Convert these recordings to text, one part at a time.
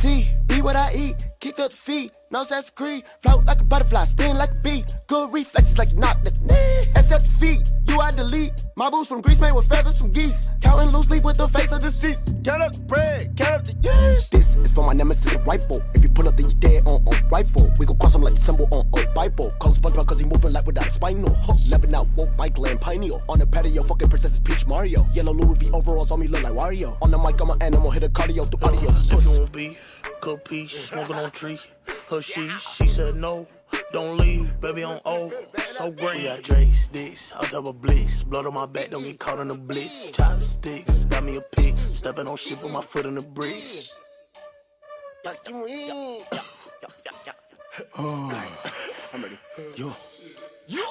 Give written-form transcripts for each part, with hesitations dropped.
T, be what I eat, kicked up the feet, no sense of creed. Float like a butterfly, sting like a bee. Good reflexes like you knocked at the knee. Except the feet, you I delete. My boots from Greece made with feathers from geese. Counting loose leaf with the face of deceased. Count up the bread, count up the years. This is for my nemesis, a rifle. If you pull up, then you dead on rifle. We gon' cross him like the symbol on Bible. Call him SpongeBob cause he moving like without a spinal. Never now woke Michael and Pineal. On the patio, fucking Princess Peach Mario. Yellow Louis V overalls on me look like Wario. On the mic, I'm an animal, hit a cardio through audio. If you want beef, good piece, smoking on tree. Her she said no, don't leave, baby on O. So great. We got Drake sticks, on top of blitz. Blood on my back, don't get caught in the blitz. Chopsticks, got me a pick. Stepping on shit with my foot in the bridge. Oh, I'm ready. Yo.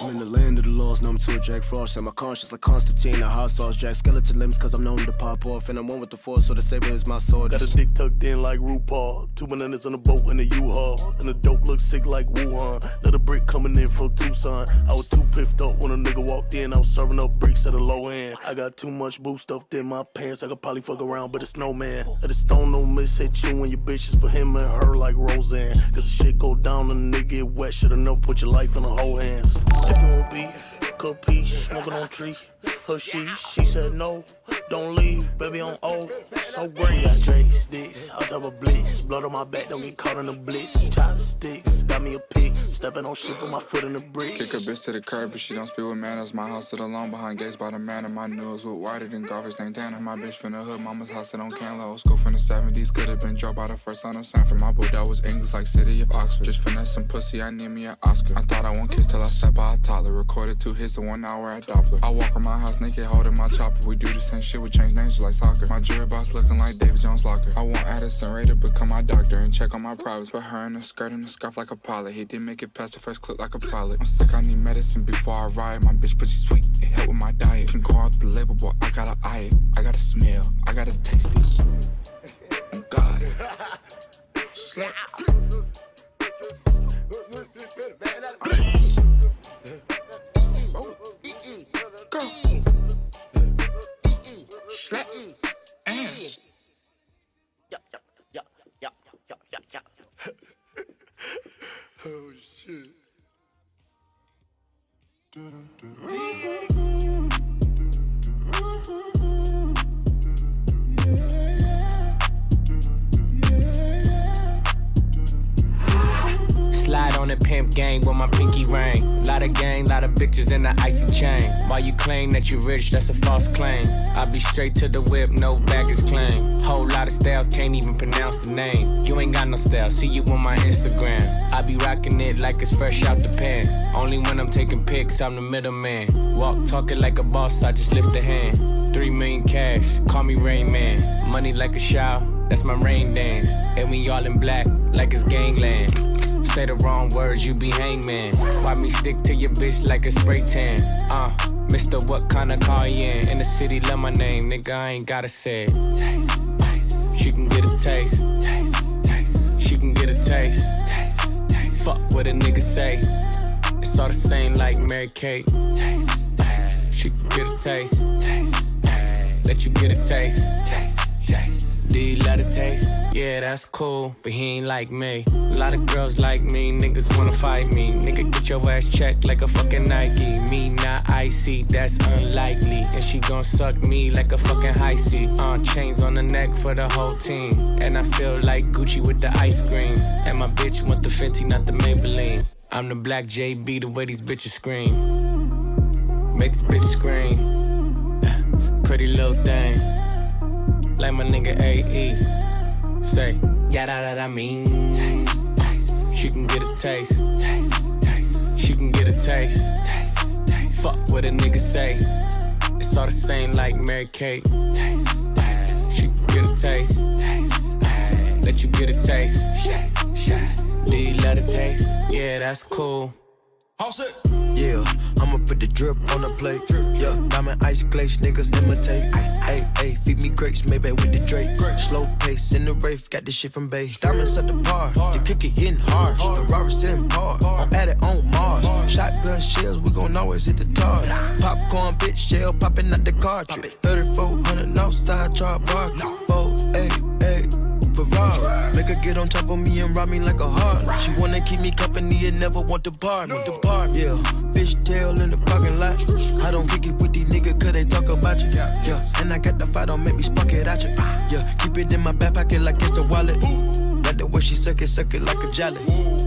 I'm in the land of the lost, numb to a Jack Frost. And my conscience like Constantine, a hot sauce Jack. Skeleton limbs cause I'm known to pop off. And I'm one with the force, so the saber is my sword. Got a dick tucked in like RuPaul. 2 bananas on a boat in a U-Haul. And the dope looks sick like Wuhan. Let a brick coming in from Tucson. I was too piffed up when a nigga walked in. I was serving up bricks at a low end. I got too much boo stuffed in my pants. I could probably fuck around, but it's no man. Let the stone no miss hit you and your bitches for him and her like Roseanne. Cause the shit go down and the nigga get wet. Should've never put your life in the whole hands. If you want beef, good piece, smoking on tree. Her she said no, don't leave, baby on O. So great. Got Drake sticks, on top of blitz. Blood on my back, don't get caught in the blitz. Chopsticks, got me a pick. Stepping on shit with my foot in the bridge. Kick a bitch to the curb, but she don't speak with manners. My house sit alone behind gates by the manor. My nose with whiter than golfers named Tanner. My bitch from the hood, mama's house sit on Canla. Old school from the 70s, could've been dropped by the first son of Sanford. My boy that was English like City of Oxford. Just finesse some pussy, I need me an Oscar. I thought I won't kiss till I sat by a toddler. Recorded 2 hits in 1 hour at Doppler. I walk around my house naked, holding my chopper. We do the same shit, we change names just like soccer. My jewelry box looking like David Jones' locker. I want Addison Ray to become my doctor and check on my privates. Put her in a skirt and a scarf like a pilot. He didn't make it past the first clip like a pilot. I'm sick, I need medicine before I ride. My bitch pussy sweet, it help with my diet. Can go off the label, boy, I gotta eye it. I gotta smell, I gotta taste it. Oh God. Go. Slap. And. Oh shit. Slide on the pimp gang with my pinky ring. Lot of gang, lot of bitches in the icy chain. While you claim that you rich, that's a false claim. I be straight to the whip, no baggage claim. Whole lot of styles, can't even pronounce the name. You ain't got no style, see you on my Instagram. I be rocking it like it's fresh out the pan. Only when I'm taking pics, I'm the middleman. Walk talking like a boss, I just lift a hand. 3 million cash, call me Rain Man. Money like a shower, that's my rain dance. And we all in black, like it's gangland. Say the wrong words, you be hangman. Why me stick to your bitch like a spray tan? Mister, what kind of car you in the city, love my name, nigga, I ain't gotta say it. Taste, taste. She can get a taste. Taste, taste. She can get a taste. Taste, taste. Fuck what a nigga say. It's all the same like Mary Kate. Taste, taste. She can get a taste. Taste, taste. Let you get a taste. Taste, taste. Do you love the taste? Yeah, that's cool, but he ain't like me. A lot of girls like me, niggas wanna fight me. Nigga, get your ass checked like a fucking Nike. Me not icy, that's unlikely. And she gon' suck me like a fucking high C. Chains on the neck for the whole team. And I feel like Gucci with the ice cream. And my bitch want the Fenty, not the Maybelline. I'm the black JB, the way these bitches scream. Make this bitch scream. Pretty little thing. Like my nigga AE. Say, yeah, that I mean. Taste, taste. She can get a taste. Taste, taste. She can get a taste. Taste, taste. Fuck what a nigga say. It's all the same like Mary Kate. Taste, taste. She can get a taste. Taste, taste. Let you get a taste. Taste. Do you love the taste? Yeah, that's cool. Yeah, I'ma put the drip on the plate. Yeah, diamond ice glaze, niggas imitate. Ayy, ayy, feed me grapes, maybe with the Drake. Slow pace in the rave, got this shit from base. Diamonds at the bar, the kick it hitting hard. The robbers sitting par, I'm at it on Mars. Shotgun shells, we gon' always hit the target. Popcorn, bitch, shell popping out the cartridge. 3400 outside, char bar. 4, 8, 8, Ferrari. Make her get on top of me and ride me like a heart. She wanna keep me company and never want to part. Yeah, fishtail in the parking lot. I don't kick it with these niggas cause they talk about you. Yeah, and I got the fight, don't make me spark it at you. Yeah, keep it in my back pocket like it's a wallet. Like the way she suck it like a jelly.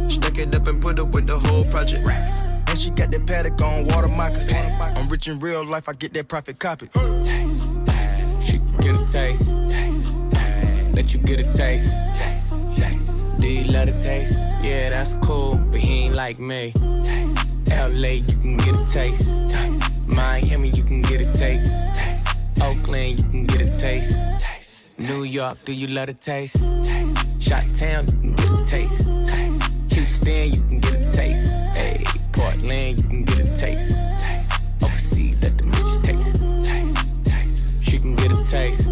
Stack it up and put up with the whole project. And she got that paddock on water moccasin. I'm rich in real life, I get that profit copy. She can get a taste. Let you get a taste. Do you love the taste? Yeah, that's cool, but he ain't like me. LA, you can get a taste. Miami, you can get a taste. Oakland, you can get a taste. New York, do you love the taste? Chi-Town, you can get a taste. Houston, you can get a taste. Hey, Portland, you can get a taste. Overseas, let the bitch taste. She can get a taste.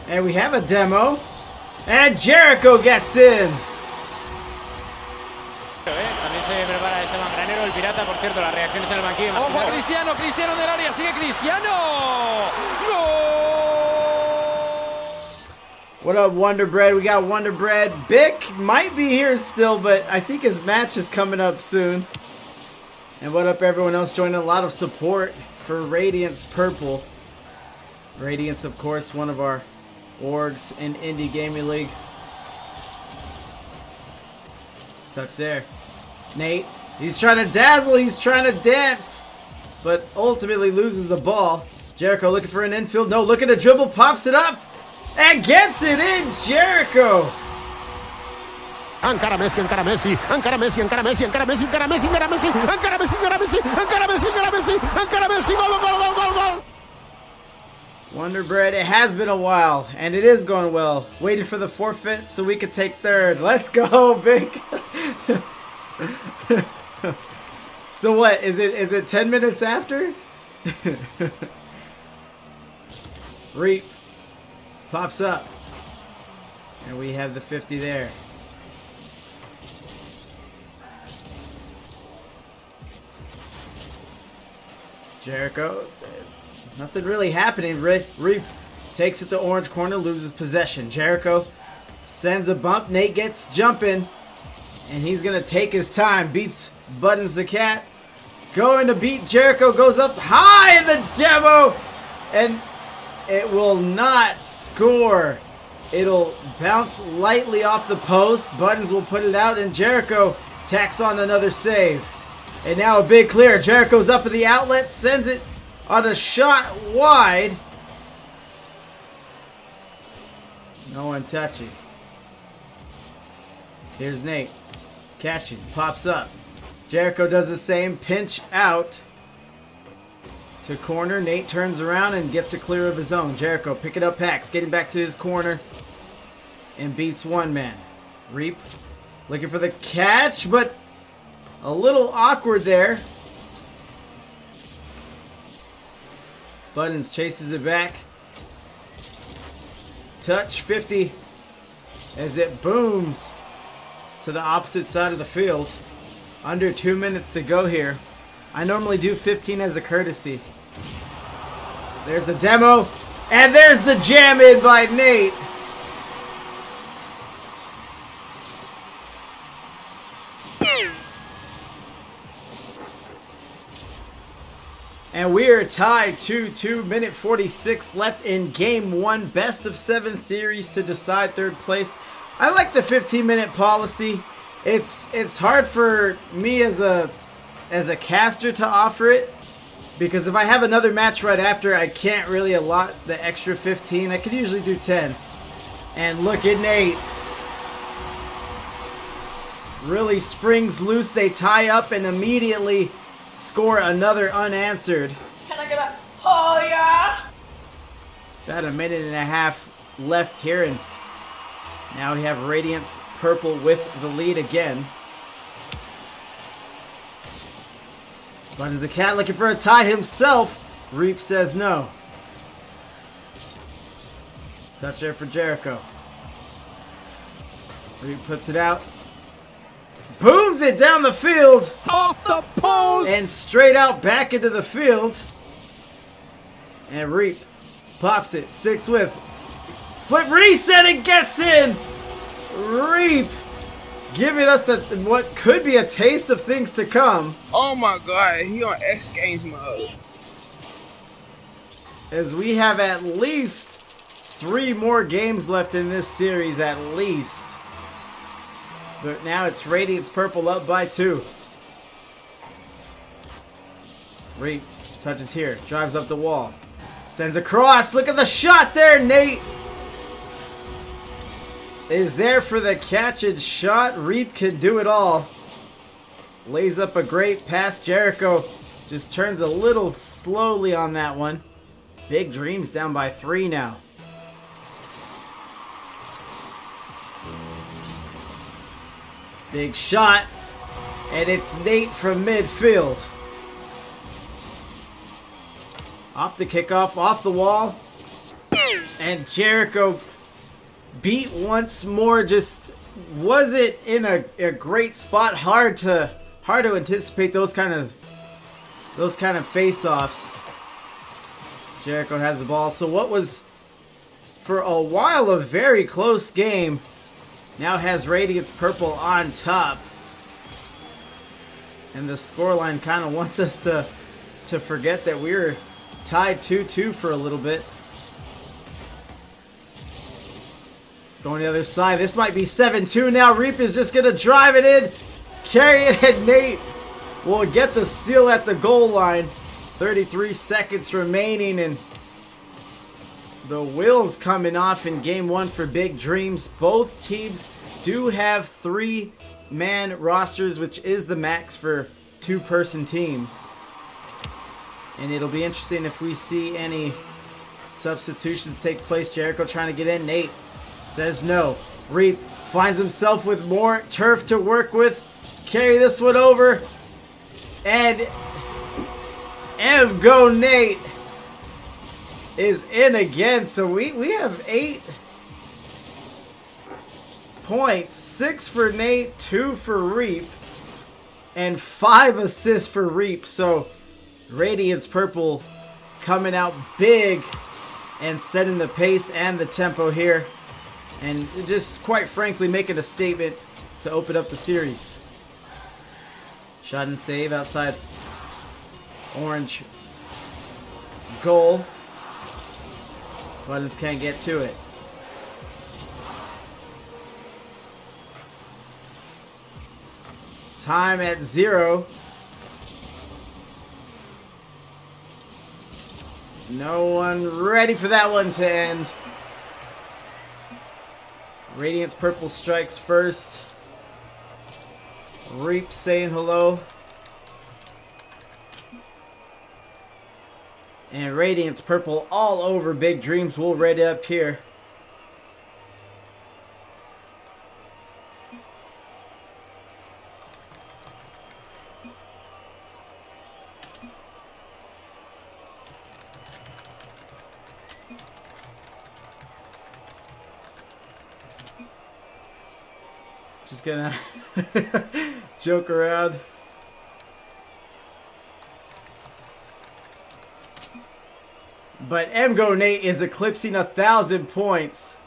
And we have a demo. And Jericho gets in. También se prepara Esteban Granero, el pirata, por cierto, las reacciones en el banquillo. ¡Ojo, Cristiano! ¡Cristiano del área! ¡Sigue Cristiano! ¡Gol! What up, Wonder Bread? We got Wonder Bread. Bick might be here still, but I think his match is coming up soon. And what up, everyone else joining? A lot of support for Radiance Purple. Radiance, of course, one of our orgs in Indy Gaming League. Touch there. Nate, he's trying to dazzle, he's trying to dance, but ultimately loses the ball. Jericho looking for an infield. No, looking to dribble, pops it up, and gets it in, Jericho. Encara Messi, encara Messi, encara Messi, encara Messi, encara Messi, encara Messi, encara Messi, encara Messi, encara Messi, encara Messi, encara Messi, encara Messi, gol, gol, gol, gol, gol. Wonder Bread, it has been a while, and it is going well. Waiting for the forfeit so we could take third. Let's go, Big. So what, is it 10 minutes after? Reap pops up. And we have the 50 there. Jericho. Nothing really happening. Reap takes it to orange corner, loses possession. Jericho sends a bump. Nate gets jumping. And he's going to take his time. Beats Buttons the Cat. Going to beat Jericho. Goes up high in the demo. And it will not score. It'll bounce lightly off the post. Buttons will put it out. And Jericho tacks on another save. And now a big clear. Jericho's up at the outlet. Sends it on a shot wide. No one touching. Here's Nate. Catching. Pops up. Jericho does the same. Pinch out to corner. Nate turns around and gets a clear of his own. Jericho picking up packs. Getting back to his corner. And beats one man. Reap looking for the catch, but a little awkward there. Buttons chases it back. Touch 50 as it booms to the opposite side of the field. Under 2 minutes to go here. I normally do 15 as a courtesy. There's the demo. And there's the jam in by Nate. And we are tied to 2:46 left in game one. Best of 7 series to decide third place. I like the 15-minute policy. It's hard for me as a caster to offer it, because if I have another match right after, I can't really allot the extra 15. I could usually do 10. And look at Nate. Really springs loose. They tie up and immediately score another unanswered. Can I get a oh yeah? About a minute and a half left here, and now we have Radiance Purple with the lead again. Buttons the Cat looking for a tie himself. Reap says no. Touch there for Jericho. Reap puts it out. Booms it down the field. Off the post. And straight out back into the field. And Reap pops it. Sticks with. Flip reset and gets in. Reap giving us what could be a taste of things to come. Oh my god, he on X Games mode. As we have at least 3 more games left in this series, at least. But now it's Radiance Purple up by 2. Reap touches here, drives up the wall, sends across. Look at the shot there, Nate. Is there for the catch and shot. Reap can do it all. Lays up a great pass. Jericho just turns a little slowly on that one. Big Dreams down by 3 now. Big shot. And it's Nate from midfield. Off the kickoff, off the wall. And Jericho beat once more. Just wasn't in a great spot. Hard to anticipate those kind of face-offs. Jericho has the ball. So what was for a while a very close game now has Radiance Purple on top. And the scoreline kind of wants us to forget that we were tied 2-2 for a little bit. Going the other side. This might be 7-2 now. Reap is just going to drive it in. Carry it, and Nate will get the steal at the goal line. 33 seconds remaining, and the wheels coming off in game one for Big Dreams. Both teams do have 3-man rosters, which is the max for 2-person team. And it'll be interesting if we see any substitutions take place. Jericho trying to get in. Nate says no. Reap finds himself with more turf to work with. Carry this one over. And Go Nate is in again. So we have 8 points. 6 for Nate, 2 for Reap, and 5 assists for Reap. So Radiance Purple coming out big and setting the pace and the tempo here. And just quite frankly making a statement to open up the series. Shot and save outside orange goal. Buttons can't get to it. Time at 0. No one ready for that one to end. Radiance Purple strikes first. Reap saying hello. And Radiance Purple all over Big Dreams. We'll ready up here. Just gonna joke around. But Go Nate is eclipsing 1,000 points.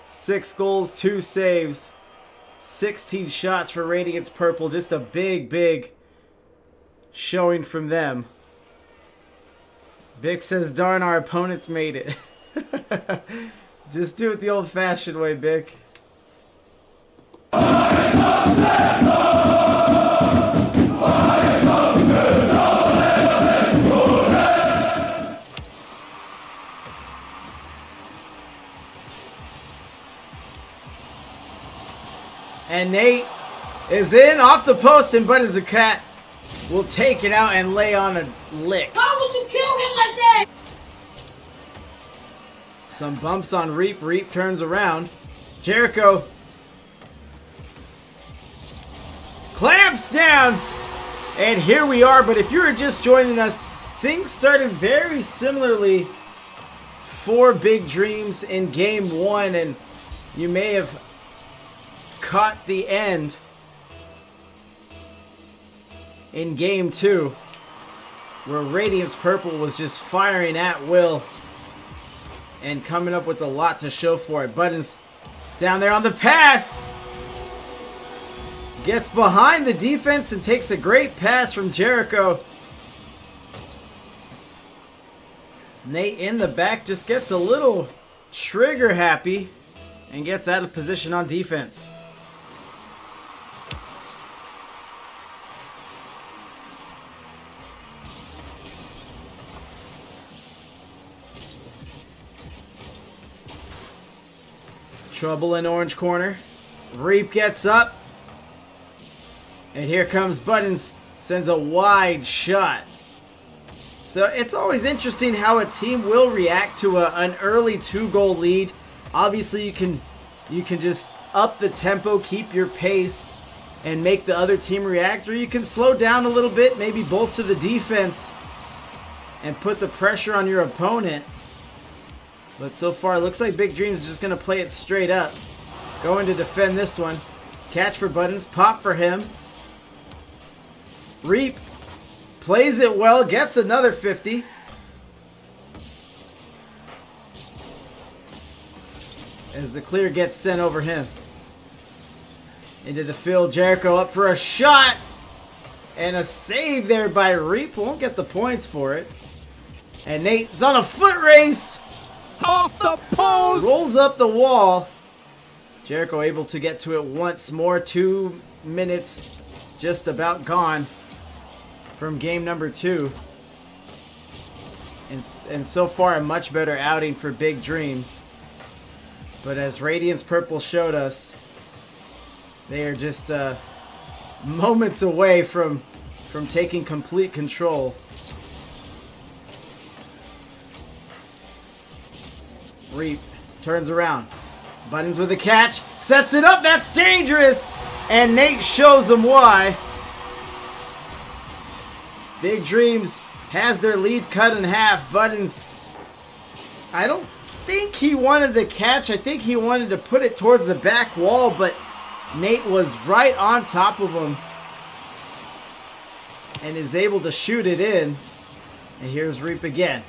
6 goals, 2 saves, 16 shots for Radiance Purple. Just a big showing from them. Bick says, darn, our opponents made it. Just do it the old-fashioned way, Bick. And Nate is in off the post, and Buttons the Cat will take it out and lay on a lick. Why would you kill him like that? Some bumps on Reap. Reap turns around. Jericho clamps down. And here we are. But if you were just joining us, things started very similarly for Big Dreams in game one. And you may have caught the end in game two, where Radiance Purple was just firing at will and coming up with a lot to show for it. Buttons down there on the pass. Gets behind the defense and takes a great pass from Jericho. Nate in the back just gets a little trigger happy and gets out of position on defense. Trouble in orange corner. Reap gets up. And here comes Buttons. Sends a wide shot. So it's always interesting how a team will react to an early 2-goal lead. Obviously you can just up the tempo, keep your pace, and make the other team react. Or you can slow down a little bit, maybe bolster the defense and put the pressure on your opponent. But so far, it looks like Big Dreams is just going to play it straight up. Going to defend this one. Catch for Buttons. Pop for him. Reap. Plays it well. Gets another 50. As the clear gets sent over him. Into the field. Jericho up for a shot. And a save there by Reap. Won't get the points for it. And Nate's on a foot race. Off the post! Rolls up the wall. Jericho able to get to it once more. 2 minutes just about gone from game number 2. And so far a much better outing for Big Dreams. But as Radiance Purple showed us, they are just moments away from taking complete control. Reap turns around. Buttons with a catch. Sets it up. That's dangerous. And Nate shows them why. Big Dreams has their lead cut in half. Buttons, I don't think he wanted the catch. I think he wanted to put it towards the back wall, but Nate was right on top of him and is able to shoot it in. And here's Reap again.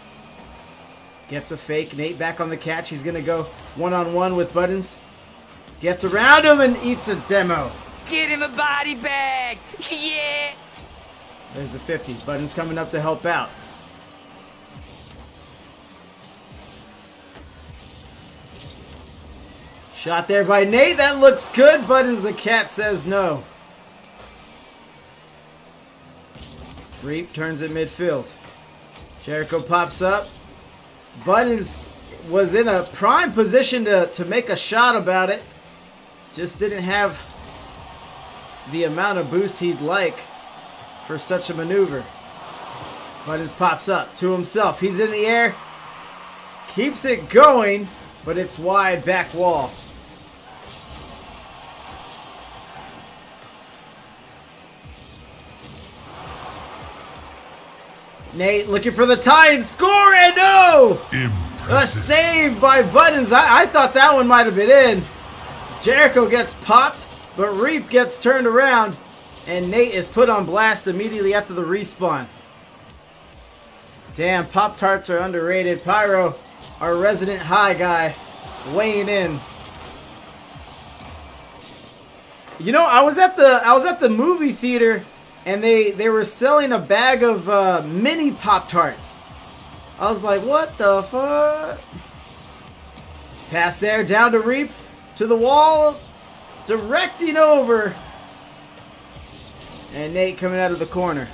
Gets a fake. Nate back on the catch. He's going to go one-on-one with Buttons. Gets around him and eats a demo. Get in the body bag. Yeah. There's the 50. Buttons coming up to help out. Shot there by Nate. That looks good. Buttons, the cat, says no. Reap turns at midfield. Jericho pops up. Buttons was in a prime position to make a shot about it. Just didn't have the amount of boost he'd like for such a maneuver. Buttons pops up to himself. He's in the air. Keeps it going, but it's wide back wall. Nate looking for the tie and score, and no! A save by Buttons. I thought that one might have been in. Jericho gets popped, but Reap gets turned around, and Nate is put on blast immediately after the respawn. Damn, Pop-Tarts are underrated. Pyro, our resident high guy, weighing in. You know, I was at the movie theater, and they were selling a bag of mini Pop-Tarts. I was like, what the fuck? Pass there, down to Reap, to the wall, directing over. And Nate coming out of the corner.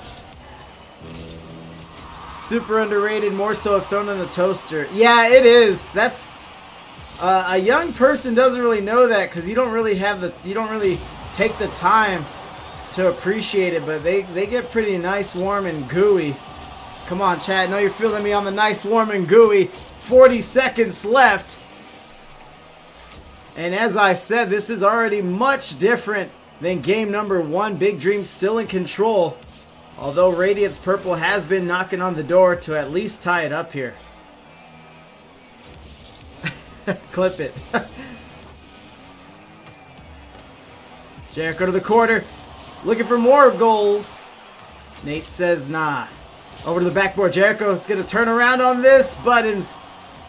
Super underrated, more so if thrown in the toaster. Yeah, it is. That's a young person doesn't really know that because you don't really take the time to appreciate it, but they get pretty nice, warm, and gooey. Come on, chat. I know you're feeling me on the nice, warm, and gooey. 40 seconds left. And as I said, this is already much different than game number 1. Big Dreams still in control. Although Radiance Purple has been knocking on the door to at least tie it up here. Clip it. Jericho to the corner. Looking for more goals. Nate says nah. Over to the backboard. Jericho's going to turn around on this. Buttons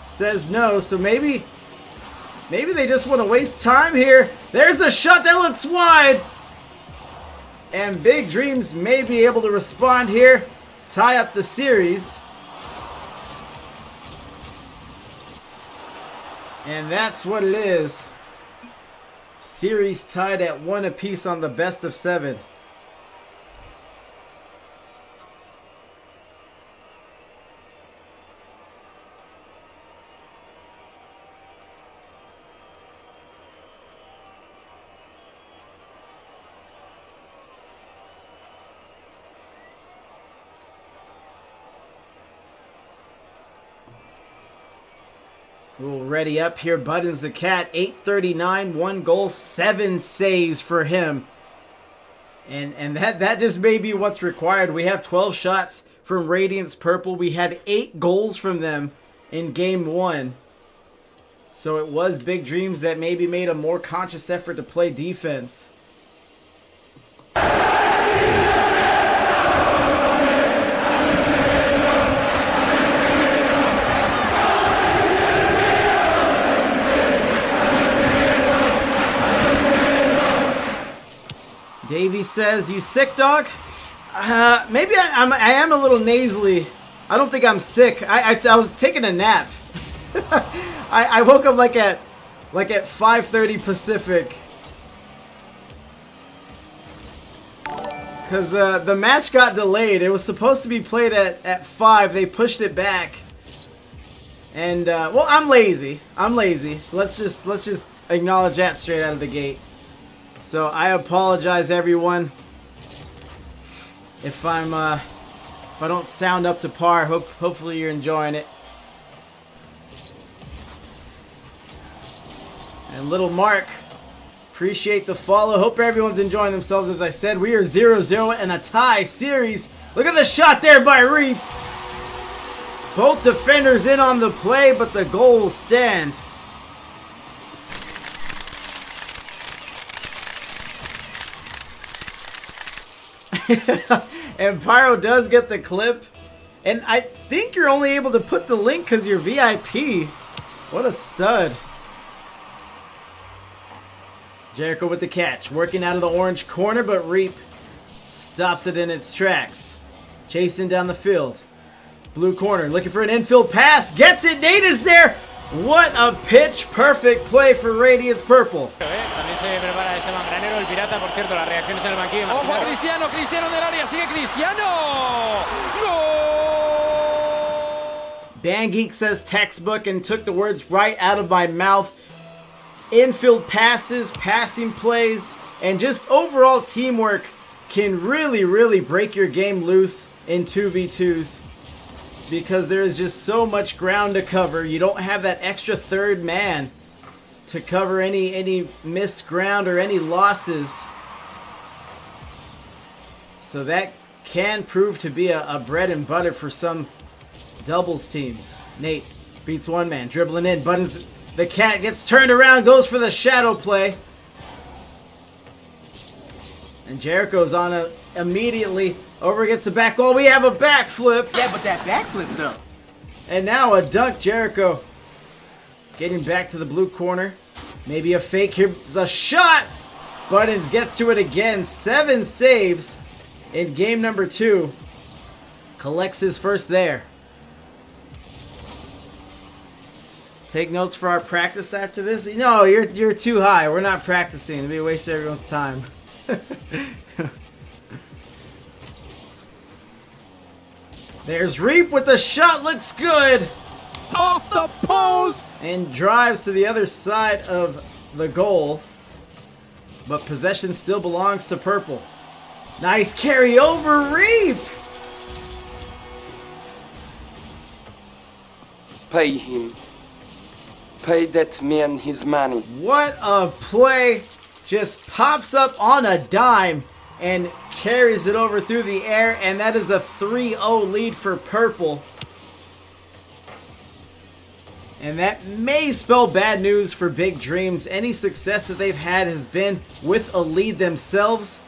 says no. So maybe they just want to waste time here. There's the shot that looks wide. And Big Dreams may be able to respond here. Tie up the series. And that's what it is. Series tied at 1 apiece on the best of 7. We'll ready up here. Buttons the cat, 839, 1 goal, 7 saves for him. And that just may be what's required. We have 12 shots from Radiance Purple. We had 8 goals from them in game 1. So it was Big Dreams that maybe made a more conscious effort to play defense. Davey says, "You sick, dog?" Maybe I am a little nasally. I don't think I'm sick. I was taking a nap. I woke up like at 5:30 Pacific. Because the match got delayed. It was supposed to be played at 5. They pushed it back. And well, I'm lazy. Let's just acknowledge that straight out of the gate. So I apologize, everyone, if I don't sound up to par. Hopefully you're enjoying it. And little Mark, appreciate the follow. Hope everyone's enjoying themselves. As I said, we are 0-0 in a tie series. Look at the shot there by Reap. Both defenders in on the play, but the goal will stand. And Pyro does get the clip. And I think you're only able to put the link because you're VIP. What a stud. Jericho with the catch. Working out of the orange corner, but Reap stops it in its tracks. Chasing down the field. Blue corner looking for an infield pass. Gets it. Nate is there. What a pitch perfect play for Radiance Purple. También se prepara Esteban Granero, el pirata, por cierto, las reacciones en el banquillo. Ojo, Cristiano del área, sigue Cristiano. Goal! Bang says textbook and took the words right out of my mouth. Infield passes, passing plays, and just overall teamwork can really break your game loose in 2v2s. Because there is just so much ground to cover. You don't have that extra third man to cover any missed ground or any losses. So that can prove to be a bread and butter for some doubles teams. Nate beats one man, dribbling in, buttons. The cat gets turned around, goes for the shadow play. And Jericho's on it immediately. Over gets the back goal. We have a backflip. Yeah, but that backflip though. And now a dunk. Jericho getting back to the blue corner. Maybe a fake. Here's a shot. Buttons gets to it again. 7 saves in game number 2. Collects his first there. Take notes for our practice after this. No, you're too high. We're not practicing. It'd be a waste of everyone's time. There's Reap with the shot, looks good. Off the post! And drives to the other side of the goal. But possession still belongs to Purple. Nice carry over, Reap! Pay him. Pay that man his money. What a play. Just pops up on a dime and carries it over through the air, and that is a 3-0 lead for Purple. And that may spell bad news for Big Dreams. Any success that they've had has been with a lead themselves.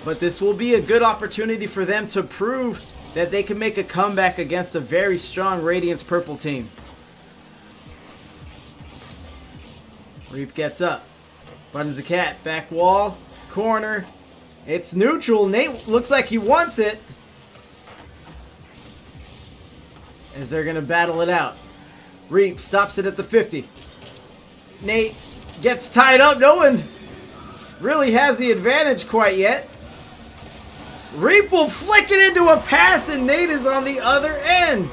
But this will be a good opportunity for them to prove that they can make a comeback against a very strong Radiance Purple team. Reap gets up. Buttons the cat. Back wall. Corner. It's neutral. Nate looks like he wants it. As they're going to battle it out. Reap stops it at the 50. Nate gets tied up. No one really has the advantage quite yet. Reap will flick it into a pass, and Nate is on the other end.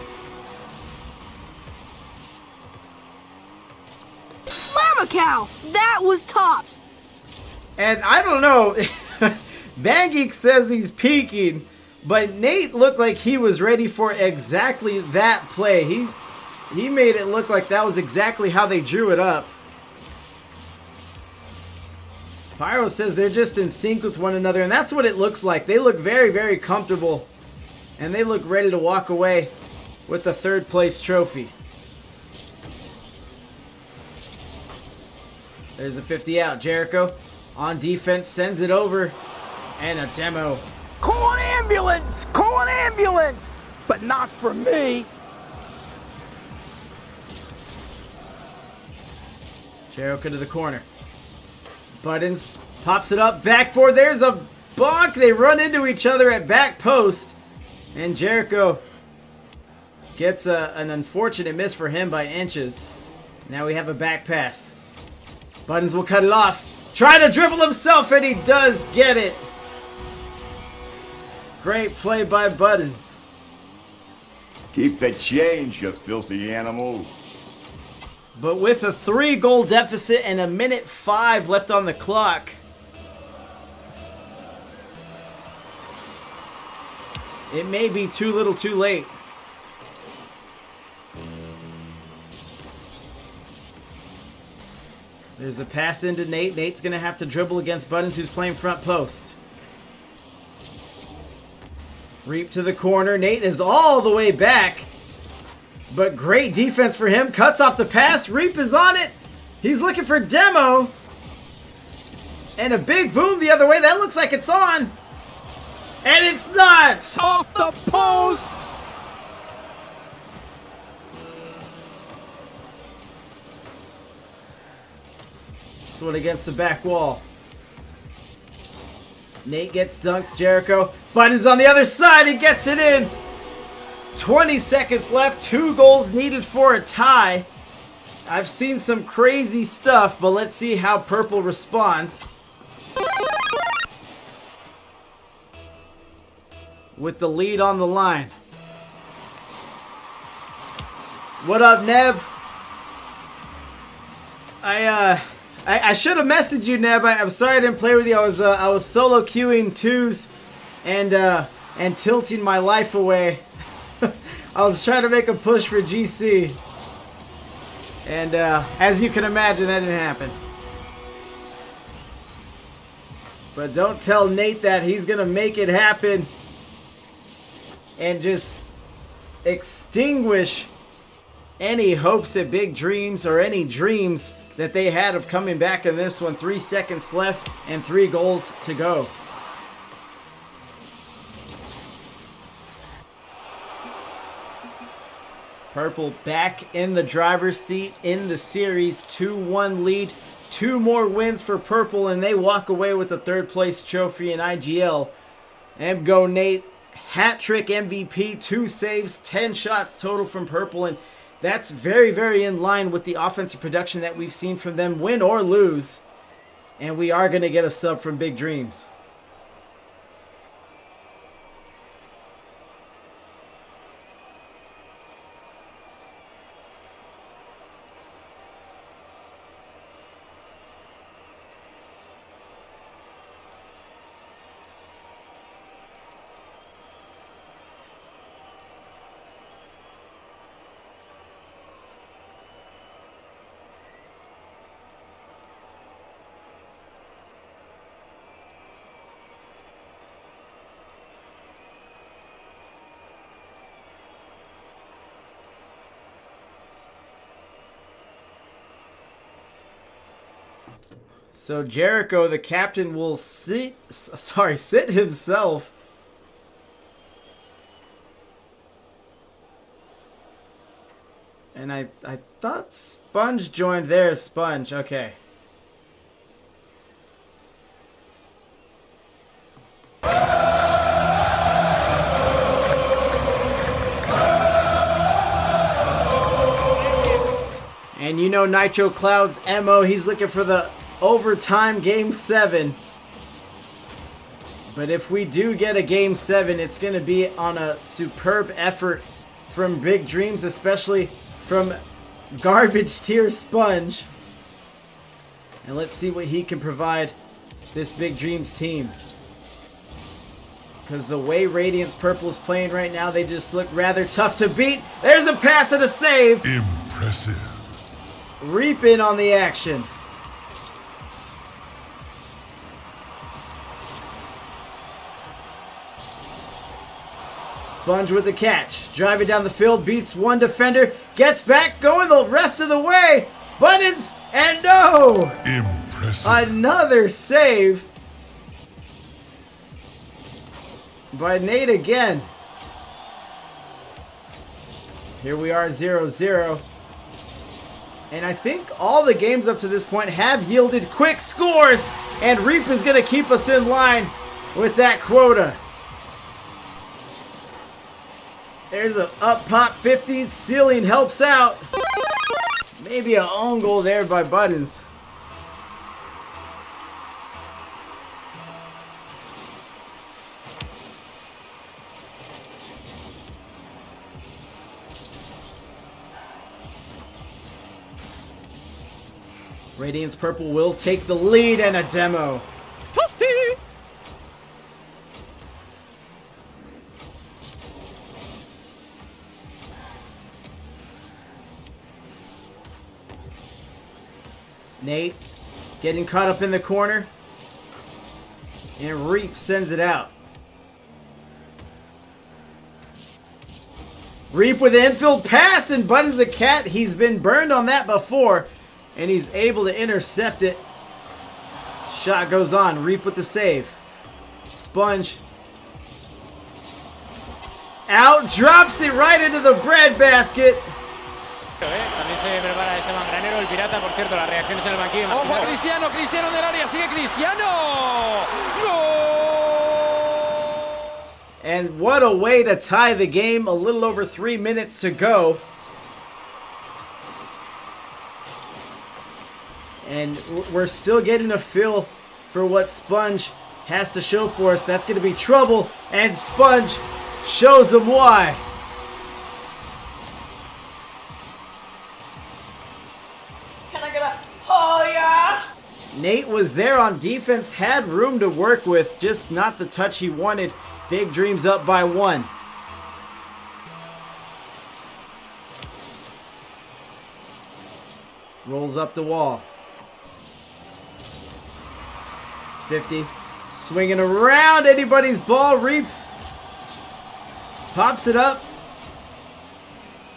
Slam a cow! That was tops! And I don't know, Banggeek says he's peeking, but Nate looked like he was ready for exactly that play. He made it look like that was exactly how they drew it up. Pyro says they're just in sync with one another, and that's what it looks like. They look very comfortable, and they look ready to walk away with the 3rd place trophy. There's a 50 out. Jericho on defense sends it over. And a demo. Call an ambulance! Call an ambulance! But not for me. Jericho to the corner. Buttons pops it up. Backboard. There's a bonk. They run into each other at back post. And Jericho gets an unfortunate miss for him by inches. Now we have a back pass. Buttons will cut it off. Trying to dribble himself, and he does get it. Great play by Buttons. Keep the change, you filthy animal. But with a 3-goal deficit and 1:05 left on the clock, it may be too little too late. There's a pass into Nate. Nate's going to have to dribble against Buttons, who's playing front post. Reap to the corner. Nate is all the way back. But great defense for him. Cuts off the pass. Reap is on it. He's looking for Demo. And a big boom the other way. That looks like it's on. And it's not. Off the post. This one against the back wall. Nate gets dunked. Jericho. Buttons on the other side. He gets it in. 20 seconds left. 2 goals needed for a tie. I've seen some crazy stuff, but let's see how Purple responds. With the lead on the line. What up, Neb? I should have messaged you, Neb. I'm sorry I didn't play with you. I was solo queuing 2s and tilting my life away. I was trying to make a push for GC. And as you can imagine, that didn't happen. But don't tell Nate that. He's going to make it happen. And just extinguish any hopes at big dreams or any dreams that they had of coming back in this one. 3 seconds left and 3 goals to go. Purple back in the driver's seat in the series. 2-1 lead. 2 more wins for Purple, and they walk away with a 3rd place trophy in IGL. And go Nate. Hat-trick MVP. 2 saves. 10 shots total from Purple. And that's very, very in line with the offensive production that we've seen from them, win or lose. And we are going to get a sub from Big Dreams. So Jericho, the captain, will sit himself. And I thought Sponge joined there. Sponge, okay. And you know Nitro Cloud's MO, he's looking for the overtime Game 7. But if we do get a Game 7, it's going to be on a superb effort from Big Dreams, especially from garbage tier Sponge. And let's see what he can provide this Big Dreams team. Because the way Radiance Purple is playing right now, they just look rather tough to beat. There's a pass and a save. Impressive. Reap in on the action. Sponge with the catch. Driving down the field, beats one defender. Gets back, going the rest of the way. Buttons, and no! Impressive. Another save by Nate again. Here we are, 0-0. And I think all the games up to this point have yielded quick scores, and Reap is going to keep us in line with that quota. There's a up pop 50s. Ceiling helps out. Maybe an own goal there by Buttons. Radiance Purple will take the lead and a demo. Nate getting caught up in the corner. And Reap sends it out. Reap with the infield pass, and Buttons a cat. He's been burned on that before, and he's able to intercept it. Shot goes on. Reap with the save. Sponge. Out. Drops it right into the breadbasket. También se prepara este Granero, el pirata, por cierto, las reacciones en el banquillo. Ojo a Cristiano, Cristiano en el área, sigue Cristiano. ¡Gol! And what a way to tie the game. A little over 3 minutes to go. And we're still getting a feel for what Sponge has to show for us. That's going to be trouble, and Sponge shows them why. Can I get a oh yeah? Nate was there on defense, had room to work with, just not the touch he wanted. Big Dreams up by 1. Rolls up the wall. 50. Swinging around anybody's ball. Reap pops it up.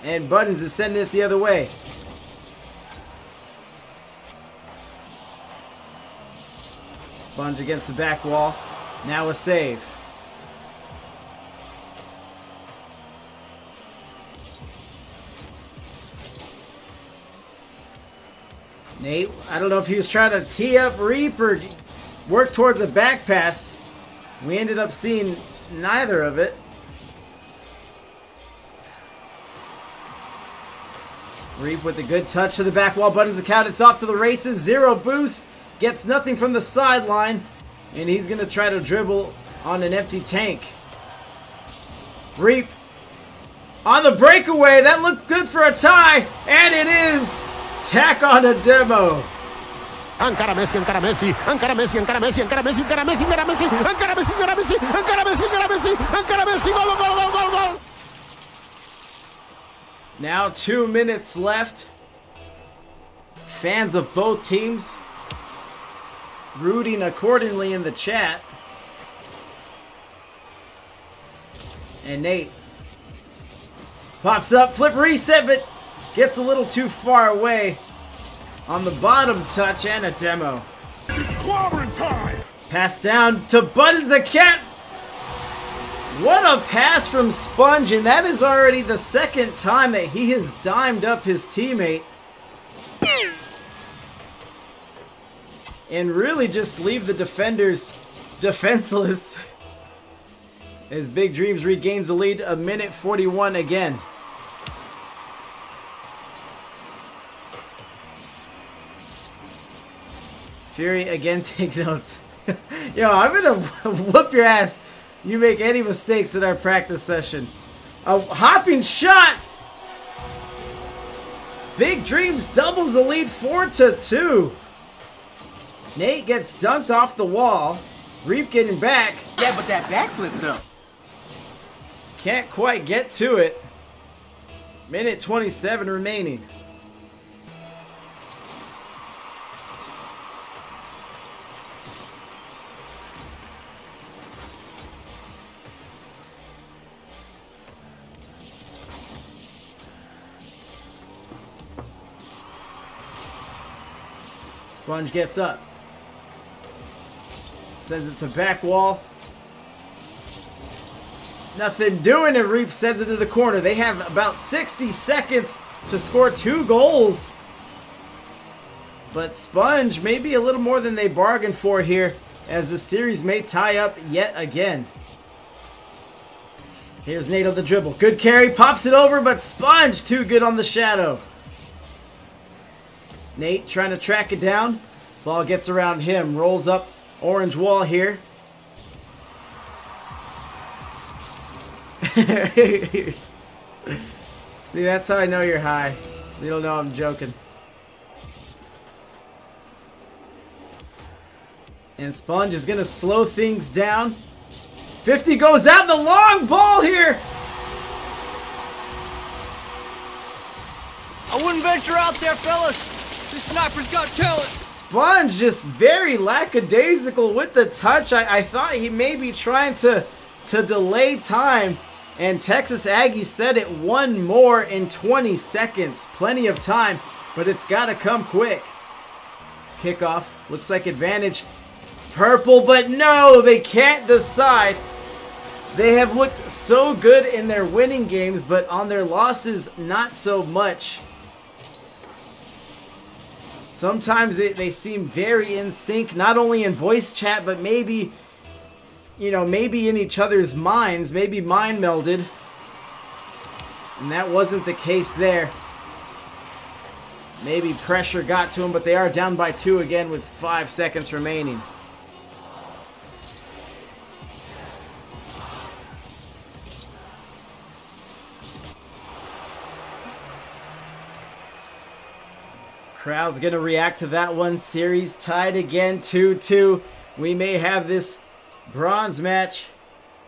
And Buttons is sending it the other way. Sponge against the back wall. Now a save. Nate, I don't know if he was trying to tee up Reap or work towards a back pass. We ended up seeing neither of it. Reap with a good touch to the back wall. Buttons account. It's off to the races. 0 boost. Gets nothing from the sideline. And he's going to try to dribble on an empty tank. Reap on the breakaway. That looks good for a tie. And it is. Tack on a demo. Encara Messi, encara Messi, encara Messi, encara Messi, encara Messi, encara Messi, encara Messi, encara Messi, encara Messi, encara Messi, encara Messi, encara Messi, gol, gol, gol, gol, gol. Now 2 minutes left. Fans of both teams rooting accordingly in the chat. And Nate pops up, flip reset, but gets a little too far away on the bottom touch and a demo. It's clobbering time. Pass down to Buttons the cat. What a pass from Sponge, and that is already the second time that he has dimed up his teammate. And really just leave the defenders defenseless. As Big Dreams regains the lead, 1:41 again. Fury again take notes. Yo, I'm gonna whoop your ass. You make any mistakes in our practice session. A hopping shot. Big Dreams doubles the lead 4-2. Nate gets dunked off the wall. Reap getting back. Yeah, but that backflip though. Can't quite get to it. 1:27 remaining. Sponge gets up. Sends it to back wall. Nothing doing it. Reap sends it to the corner. They have about 60 seconds to score 2 goals. But Sponge maybe a little more than they bargained for here, as the series may tie up yet again. Here's Nate on the dribble. Good carry. Pops it over, but Sponge too good on the shadow. Nate trying to track it down. Ball gets around him. Rolls up orange wall here. See, that's how I know you're high. You don't know I'm joking. And Sponge is going to slow things down. 50 goes out. The long ball here. I wouldn't venture out there, fellas. This sniper's got talent. Sponge just very lackadaisical with the touch. I thought he may be trying to delay time. And Texas Aggies said it one more in 20 seconds. Plenty of time, but it's got to come quick. Kickoff. Looks like advantage. Purple, but no, they can't decide. They have looked so good in their winning games, but on their losses, not so much. Sometimes they seem very in sync, not only in voice chat, but maybe, maybe in each other's minds, maybe mind melded. And that wasn't the case there. Maybe pressure got to them, but they are down by 2 again with 5 seconds remaining. Crowd's going to react to that one. Series tied again, 2-2. We may have this bronze match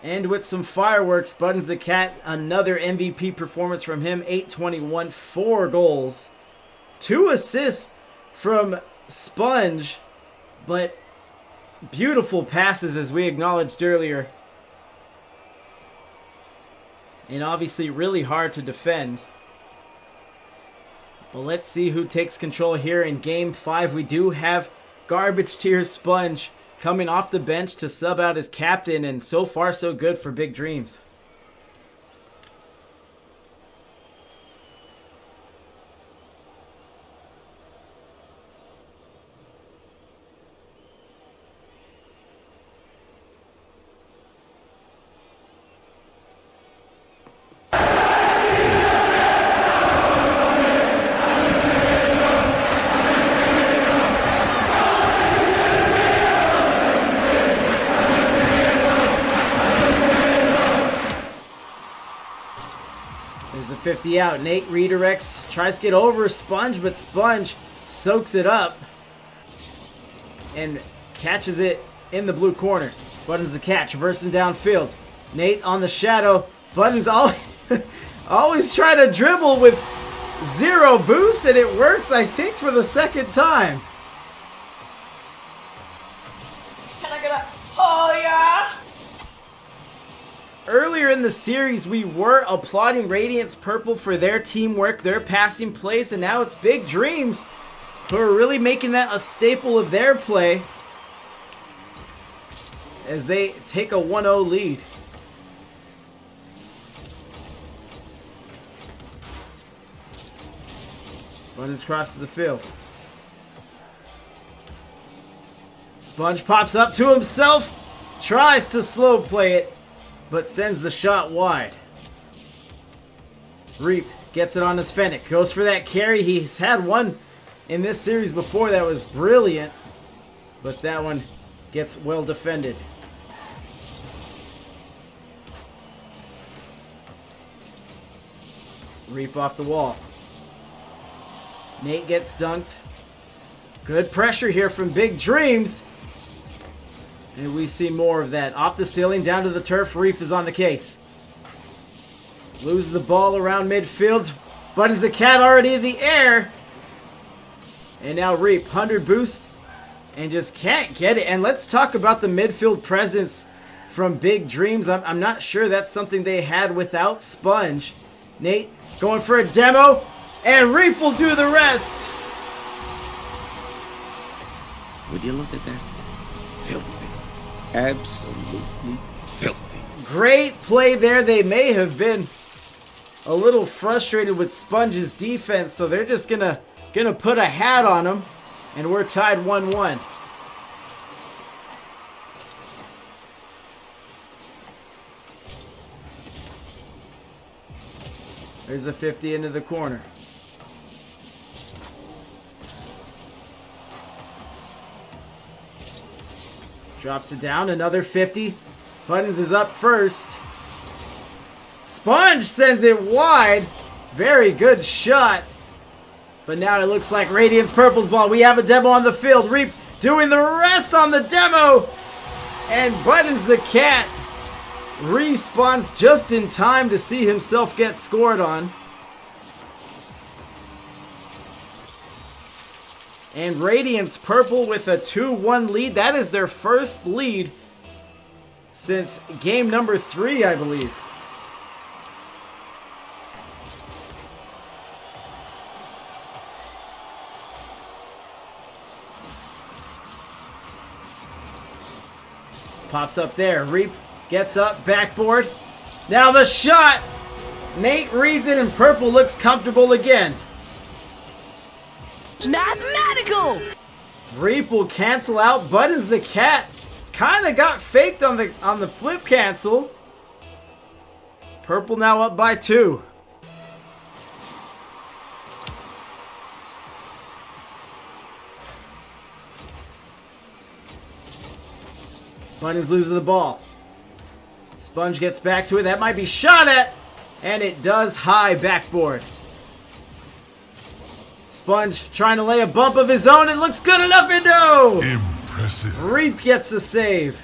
end with some fireworks. Buttons the Cat, another MVP performance from him. 821, 4 goals. 2 assists from Sponge, but beautiful passes as we acknowledged earlier. And obviously really hard to defend. But let's see who takes control here in Game 5. We do have Garbage Tears Sponge coming off the bench to sub out as captain, and so far so good for Big Dreams. There's a 50 out. Nate redirects, tries to get over Sponge, but Sponge soaks it up and catches it in the blue corner. Buttons the catch, reversing downfield. Nate on the shadow. Buttons always try to dribble with 0 boost, and it works, I think, for the second time. Can I get a oh yeah? Earlier in the series, we were applauding Radiance Purple for their teamwork, their passing plays, and now it's Big Dreams who are really making that a staple of their play as they take a 1-0 lead. Buttons crosses the field. Sponge pops up to himself, tries to slow play it, but sends the shot wide. Reap gets it on his Fennec. Goes for that carry. He's had one in this series before that was brilliant, but that one gets well defended. Reap off the wall. Nate gets dunked. Good pressure here from Big Dreams. And we see more of that. Off the ceiling, down to the turf. Reap is on the case. Loses the ball around midfield. Buttons the Cat already in the air. And now Reap, 100 boosts. And just can't get it. And let's talk about the midfield presence from Big Dreams. I'm not sure that's something they had without Sponge. Nate going for a demo. And Reap will do the rest. Would you look at that? Filthy. Absolutely filthy. Great play there. They may have been a little frustrated with Sponge's defense, so they're just gonna put a hat on him, and we're tied 1-1. There's a 50 into the corner. Drops it down, another 50. Buttons is up first. Sponge sends it wide. Very good shot. But now it looks like Radiance Purple's ball. We have a demo on the field. Reap doing the rest on the demo. And Buttons the cat respawns just in time to see himself get scored on. And Radiance Purple with a 2-1 lead. That is their first lead since game number 3, I believe. Pops up there. Reap gets up. Backboard. Now the shot. Nate reads it and Purple looks comfortable again. Mathematical! Reap will cancel out. Buttons the cat kind of got faked on the flip cancel. Purple now up by 2. Buttons loses the ball. Sponge gets back to it. That might be shot at. And it does high backboard. Sponge trying to lay a bump of his own. It looks good enough, Indo! Impressive. Reap gets the save.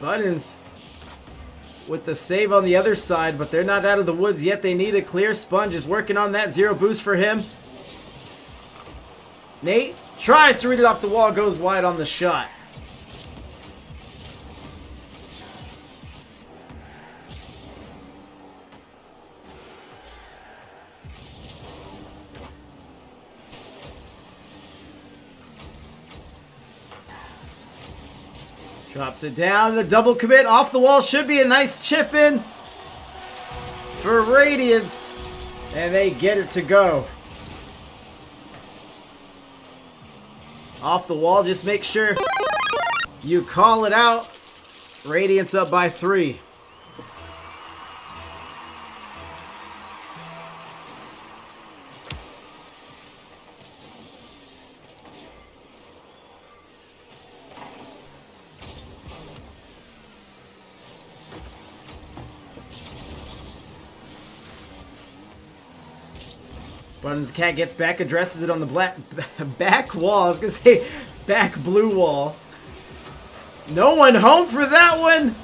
Buttons with the save on the other side, but they're not out of the woods yet. They need a clear. Sponge is working on that. 0 boost for him. Nate tries to read it off the wall, goes wide on the shot. Drops it down. The double commit off the wall. Should be a nice chip in for Radiance. And they get it to go. Off the wall. Just make sure you call it out. Radiance up by 3. Buttons cat gets back, addresses it on the back wall. I was gonna say back blue wall. No one home for that one.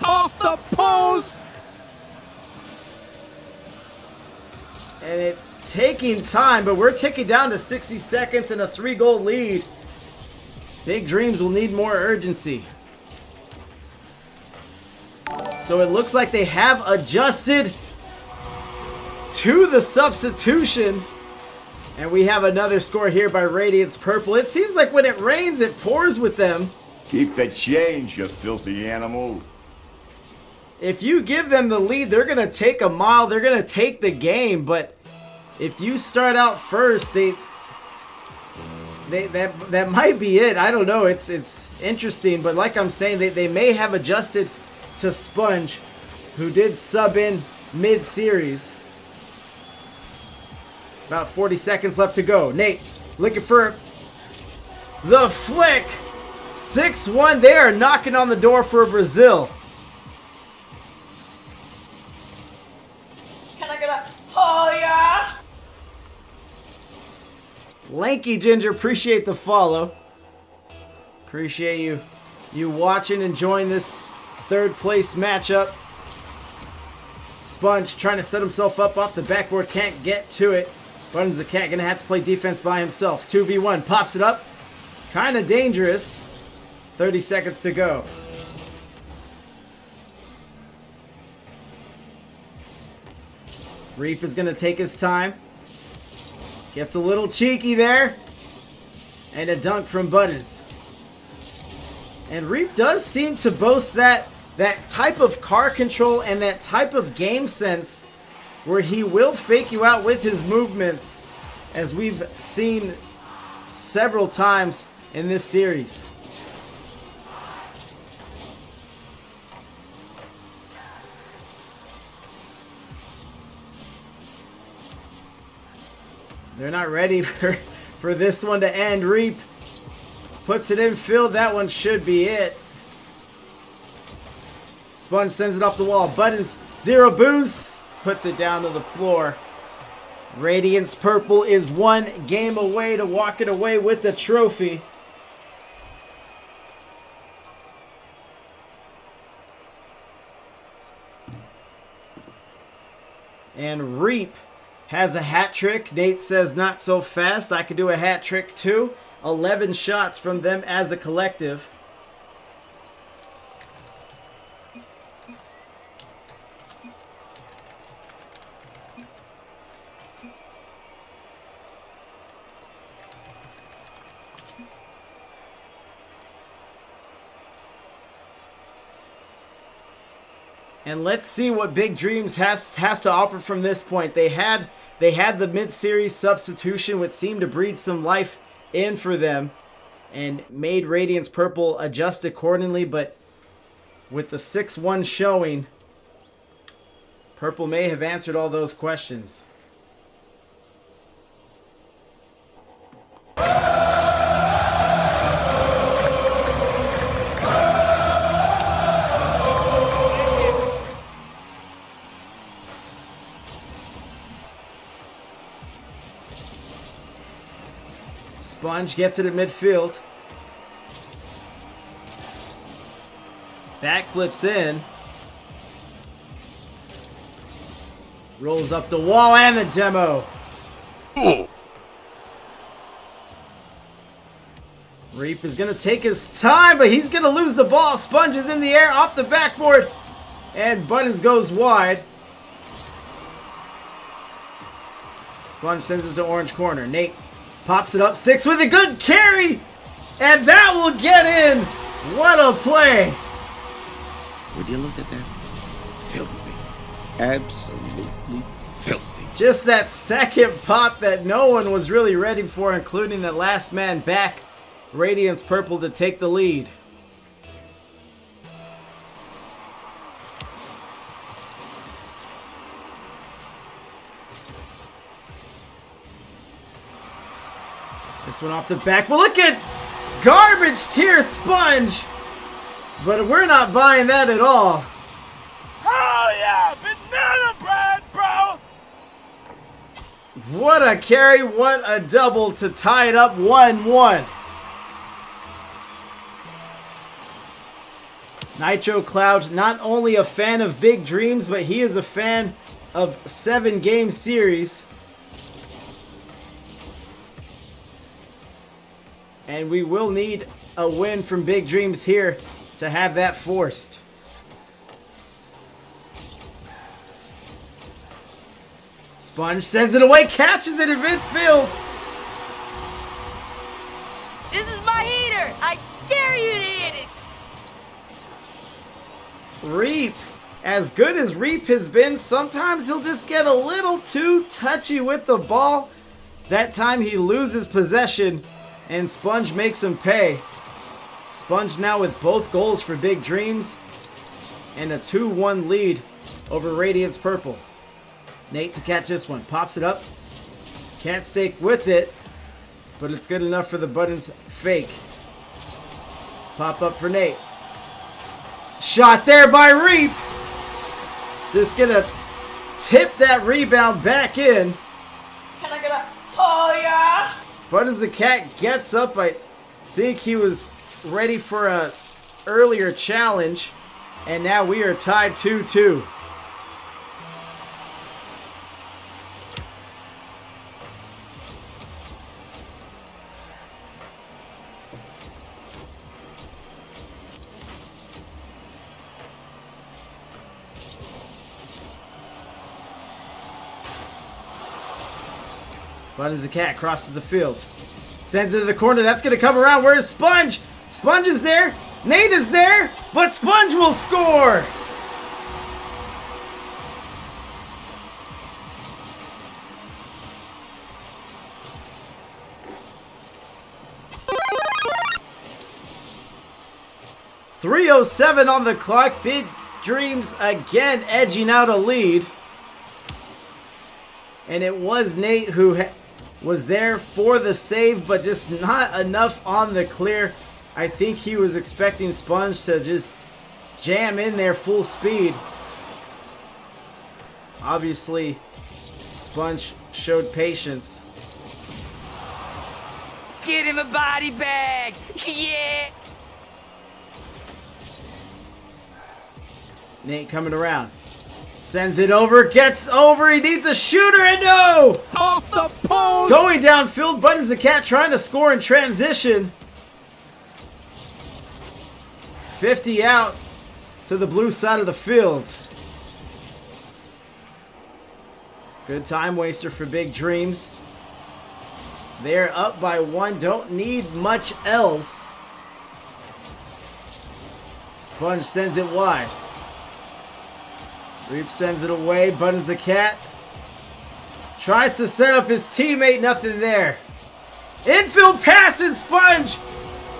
Off the post. And it taking time, but we're ticking down to 60 seconds and a 3-goal lead. Big Dreams will need more urgency. So it looks like they have adjusted to the substitution. And we have another score here by Radiance Purple. It seems like when it rains, it pours with them. Keep the change, you filthy animal. If you give them the lead, they're going to take a mile. They're going to take the game. But if you start out first, that might be it. I don't know. It's interesting. But like I'm saying, they may have adjusted to Sponge, who did sub in mid-series. About 40 seconds left to go. Nate looking for the flick. 6-1. They are knocking on the door for Brazil. Can I get a oh yeah? Lanky Ginger, appreciate the follow. Appreciate you watching, enjoying this third place matchup. Sponge trying to set himself up off the backboard, can't get to it. Buttons the cat gonna have to play defense by himself. 2v1, pops it up. Kind of dangerous. 30 seconds to go. Reap is gonna take his time. Gets a little cheeky there. And a dunk from Buttons. And Reap does seem to boast that type of car control and that type of game sense where he will fake you out with his movements, as we've seen several times in this series. They're not ready for this one to end. Reap puts it in field. That one should be it. Sponge sends it off the wall. Buttons, 0 boost. Puts it down to the floor. Radiance Purple is 1 game away to walking away with the trophy. And Reap has a hat trick. Nate says not so fast. I could do a hat trick too. 11 shots from them as a collective. And let's see what Big Dreams has to offer from this point. They had the mid-series substitution, which seemed to breathe some life in for them and made Radiance Purple adjust accordingly. But with the 6-1 showing, Purple may have answered all those questions. Sponge gets it at midfield. Backflips in. Rolls up the wall and the demo. Reap is going to take his time, but he's going to lose the ball. Sponge is in the air off the backboard. And Buttons goes wide. Sponge sends it to orange corner. Nate pops it up, sticks with a good carry, and that will get in. What a play. Would you look at that? Filthy. Absolutely filthy. Just that second pop that no one was really ready for, including the last man back, Radiance Purple, to take the lead. This one off the back, but look at garbage tier Sponge. But we're not buying that at all. Hell yeah, banana bread, bro. What a carry, what a double to tie it up 1-1. Nitro Cloud, not only a fan of Big Dreams, but he is a fan of 7-game series. And we will need a win from Big Dreams here to have that forced. Sponge sends it away, catches it in midfield. This is my heater. I dare you to hit it. Reap, as good as Reap has been, sometimes he'll just get a little too touchy with the ball. That time he loses possession. And Sponge makes him pay. Sponge now with both goals for Big Dreams. And a 2-1 lead over Radiance Purple. Nate to catch this one. Pops it up. Can't stay with it. But it's good enough for the Buttons fake. Pop up for Nate. Shot there by Reap. Just gonna tip that rebound back in. Can I get a oh yeah? Buttons the Cat gets up. I think he was ready for a earlier challenge. And now we are tied 2-2. Buttons the cat crosses the field. Sends it to the corner. That's going to come around. Where's Sponge? Sponge is there. Nate is there. But Sponge will score. .307 on the clock. Big Dreams again edging out a lead. And it was Nate who was there for the save, but just not enough on the clear. I think he was expecting Sponge to just jam in there full speed. Obviously, Sponge showed patience. Get in the body bag! Yeah! Nate coming around. Sends it over, gets over, he needs a shooter, and no! Off the post! Going downfield, Buttons the cat trying to score in transition. 50 out to the blue side of the field. Good time waster for Big Dreams. They're up by 1, don't need much else. Sponge sends it wide. Reap sends it away. Buttons the cat. Tries to set up his teammate. Nothing there. Infield pass and Sponge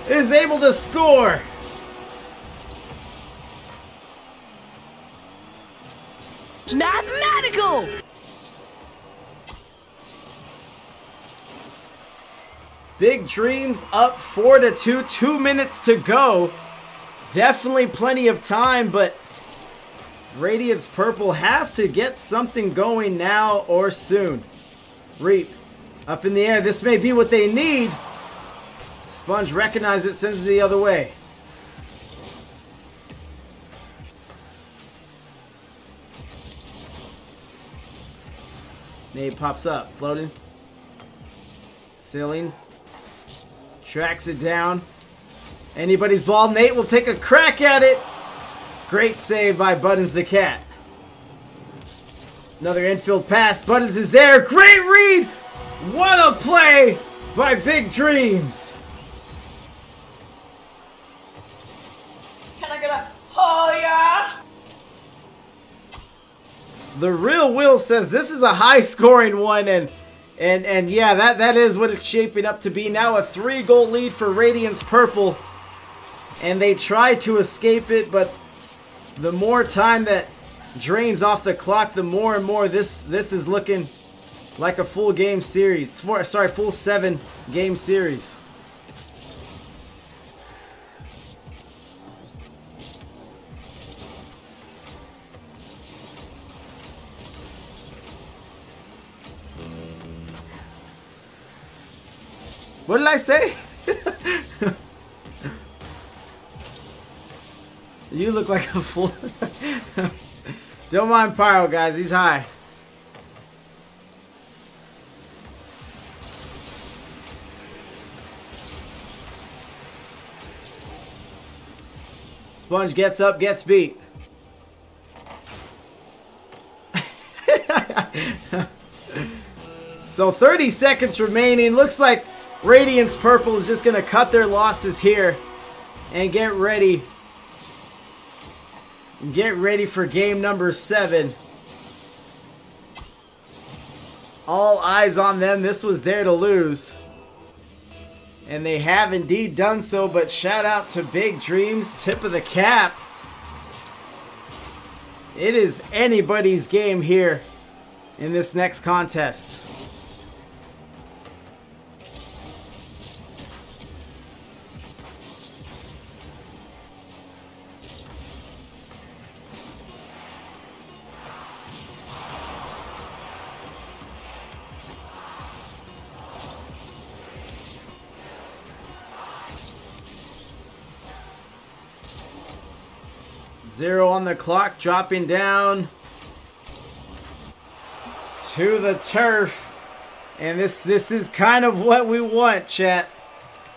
is able to score. Mathematical! Big Dreams up 4-2. 2 minutes to go. Definitely plenty of time, but Radiance Purple have to get something going now or soon. Reap up in the air. This may be what they need. Sponge recognizes it, sends it the other way. Nate pops up, floating. Ceiling. Tracks it down. Anybody's ball. Nate will take a crack at it. Great save by Buttons the cat. Another infield pass. Buttons is there. Great read. What a play by Big Dreams. Can I get a oh yeah? The real Will says this is a high scoring one, and yeah, that is what it's shaping up to be. Now a 3-goal lead for Radiance Purple. And they tried to escape it, but the more time that drains off the clock, the more and more this is looking like a full game series. Full 7-game series. What did I say? You look like a fool. Don't mind Pyro, guys. He's high. Sponge gets up, gets beat. So 30 seconds remaining. Looks like Radiance Purple is just going to cut their losses here and get ready. Get ready for game number 7. All eyes on them. This was there to lose. And they have indeed done so, but shout out to Big Dreams. Tip of the cap. It is anybody's game here in this next contest. Zero on the clock, dropping down to the turf. And this is kind of what we want, chat.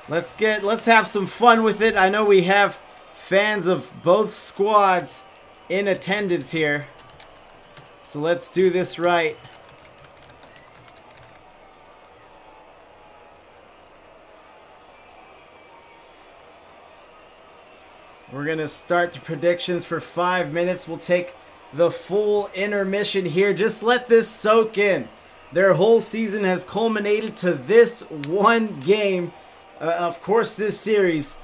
Let's have some fun with it. I know we have fans of both squads in attendance here. So let's do this right. We're going to start the predictions for 5 minutes. We'll take the full intermission here. Just let this soak in. Their whole season has culminated to this one game. Of course, this series.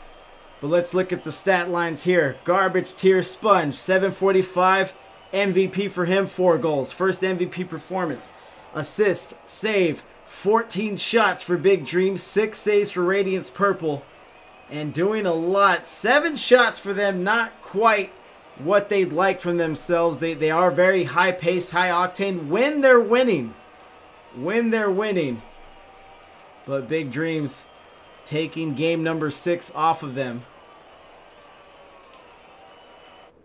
But let's look at the stat lines here. Garbage tier Sponge, 745. MVP for him, 4 goals. First MVP performance. Assist, save, 14 shots for Big Dreams, 6 saves for Radiance Purple. And doing a lot. 7 shots for them, not quite what they'd like from themselves. They are very high pace, high octane when they're winning. When they're winning. But Big Dreams taking game number 6 off of them.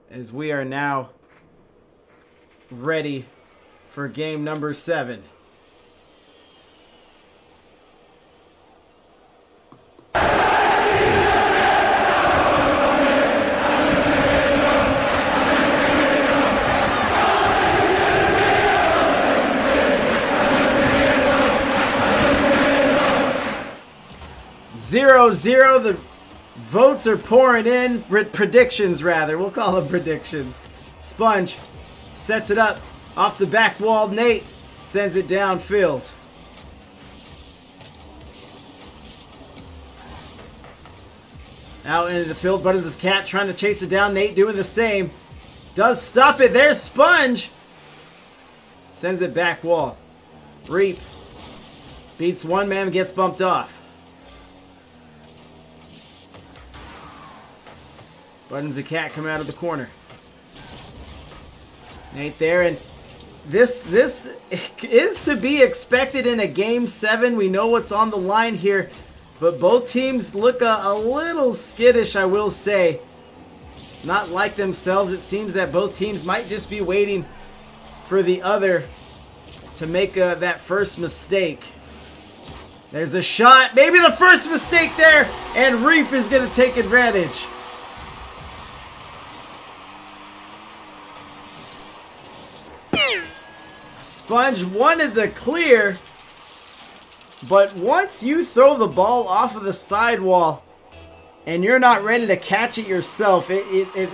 As we are now ready for game number 7. Zero, the votes are pouring in. Predictions, rather. We'll call them predictions. Sponge sets it up off the back wall. Nate sends it downfield. Out into the field, but this cat trying to chase it down. Nate doing the same. Does stop it. There's Sponge. Sends it back wall. Reap beats one man, gets bumped off. Buttons the cat come out of the corner. Nate there, and this is to be expected in a game 7. We know what's on the line here, but both teams look a little skittish, I will say. Not like themselves. It seems that both teams might just be waiting for the other to make that first mistake. There's a shot, maybe the first mistake there, and Reap is going to take advantage. Sponge wanted the clear, but once you throw the ball off of the sidewall and you're not ready to catch it yourself, it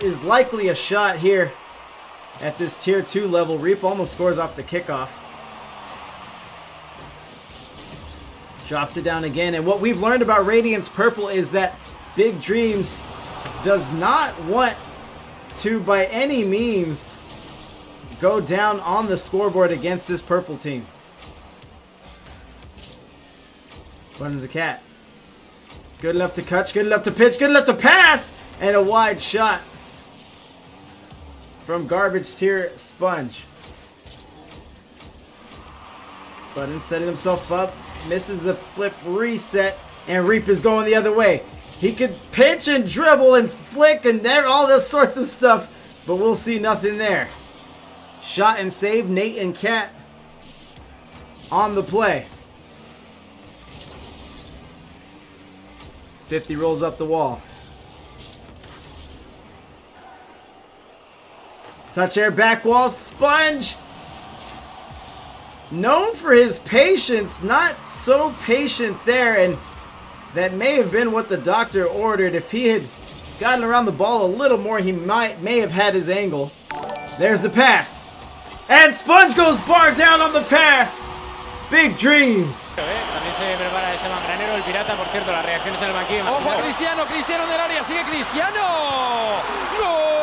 is likely a shot here at this tier 2 level. Reap almost scores off the kickoff. Drops it down again, and what we've learned about Radiance Purple is that Big Dreams does not want to by any means go down on the scoreboard against this purple team. Buttons the cat. Good enough to catch, good enough to pitch, good enough to pass, and a wide shot from garbage tier Sponge. Buttons setting himself up, misses the flip reset, and Reap is going the other way. He could pitch and dribble and flick and all this sorts of stuff, but we'll see nothing there. Shot and save, Nate and Cat on the play. 50 rolls up the wall. Touch air back wall, Sponge. Known for his patience, not so patient there, and that may have been what the doctor ordered. If he had gotten around the ball a little more, he may have had his angle. There's the pass. And Sponge goes bar down on the pass. Big Dreams. También se prepara Esteban Granero, el pirata, por cierto, las reacciones en el banquillo. Ojo a Cristiano, Cristiano en el área, sigue Cristiano. ¡Gol!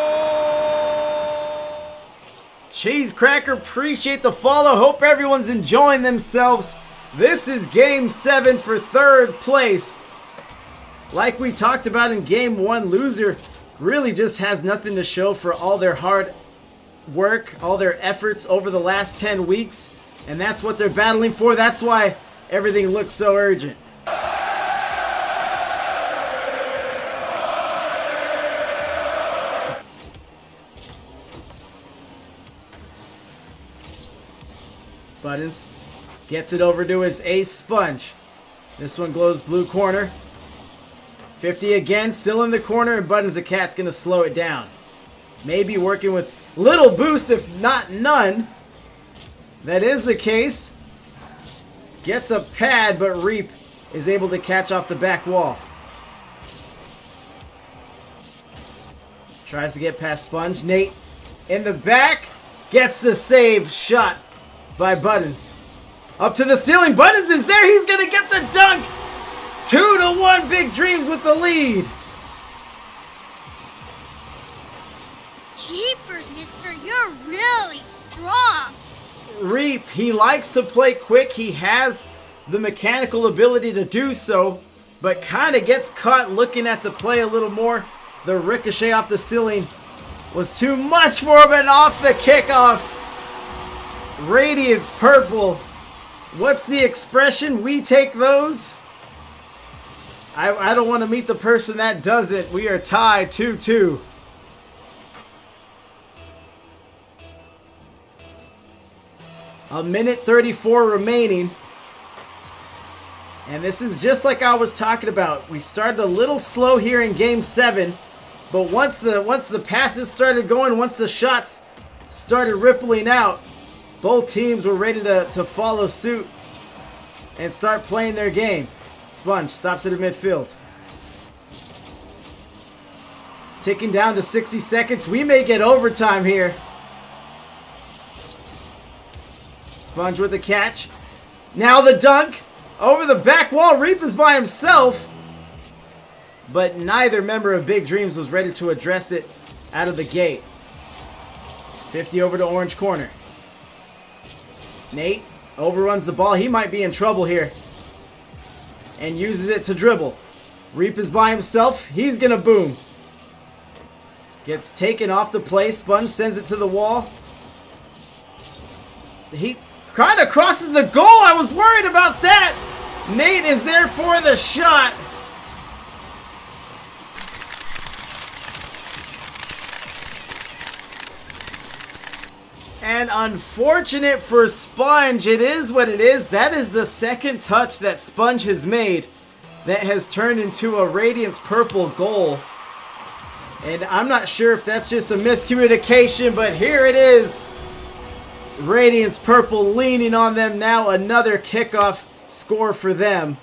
Cheese Cracker, appreciate the follow. Hope everyone's enjoying themselves. This is game 7 for 3rd place. Like we talked about in game 1, loser really just has nothing to show for all their hard work, all their efforts over the last 10 weeks, and that's what they're battling for. That's why everything looks so urgent. Buttons gets it over to his ace Sponge. This one glows blue corner. 50 again, still in the corner, and Buttons the Cat's gonna slow it down. Maybe working with little boost, if not none. That is the case. Gets a pad, but Reap is able to catch off the back wall. Tries to get past Sponge. Nate in the back. Gets the save shot by Buttons. Up to the ceiling. Buttons is there. He's going to get the dunk. 2-1 Big Dreams with the lead. Jeepers, mister, you're really strong. Reap, he likes to play quick. He has the mechanical ability to do so, but kind of gets caught looking at the play a little more. The ricochet off the ceiling was too much for him, and off the kickoff. Radiance purple. What's the expression? We take those? I don't want to meet the person that doesn't. We are tied 2-2. A minute 34 remaining. And this is just like I was talking about. We started a little slow here in game 7. But once the passes started going, once the shots started rippling out, both teams were ready to follow suit and start playing their game. Sponge stops it in midfield. Ticking down to 60 seconds. We may get overtime here. Sponge with the catch. Now the dunk. Over the back wall. Reap is by himself. But neither member of Big Dreams was ready to address it out of the gate. 50 over to orange corner. Nate overruns the ball. He might be in trouble here. And uses it to dribble. Reap is by himself. He's going to boom. Gets taken off the play. Sponge sends it to the wall. He kind of crosses the goal. I was worried about that. Nate is there for the shot. And unfortunate for Sponge, it is what it is. That is the second touch that Sponge has made that has turned into a Radiance purple goal. And I'm not sure if that's just a miscommunication, but here it is. Radiance purple leaning on them now. Another kickoff score for them.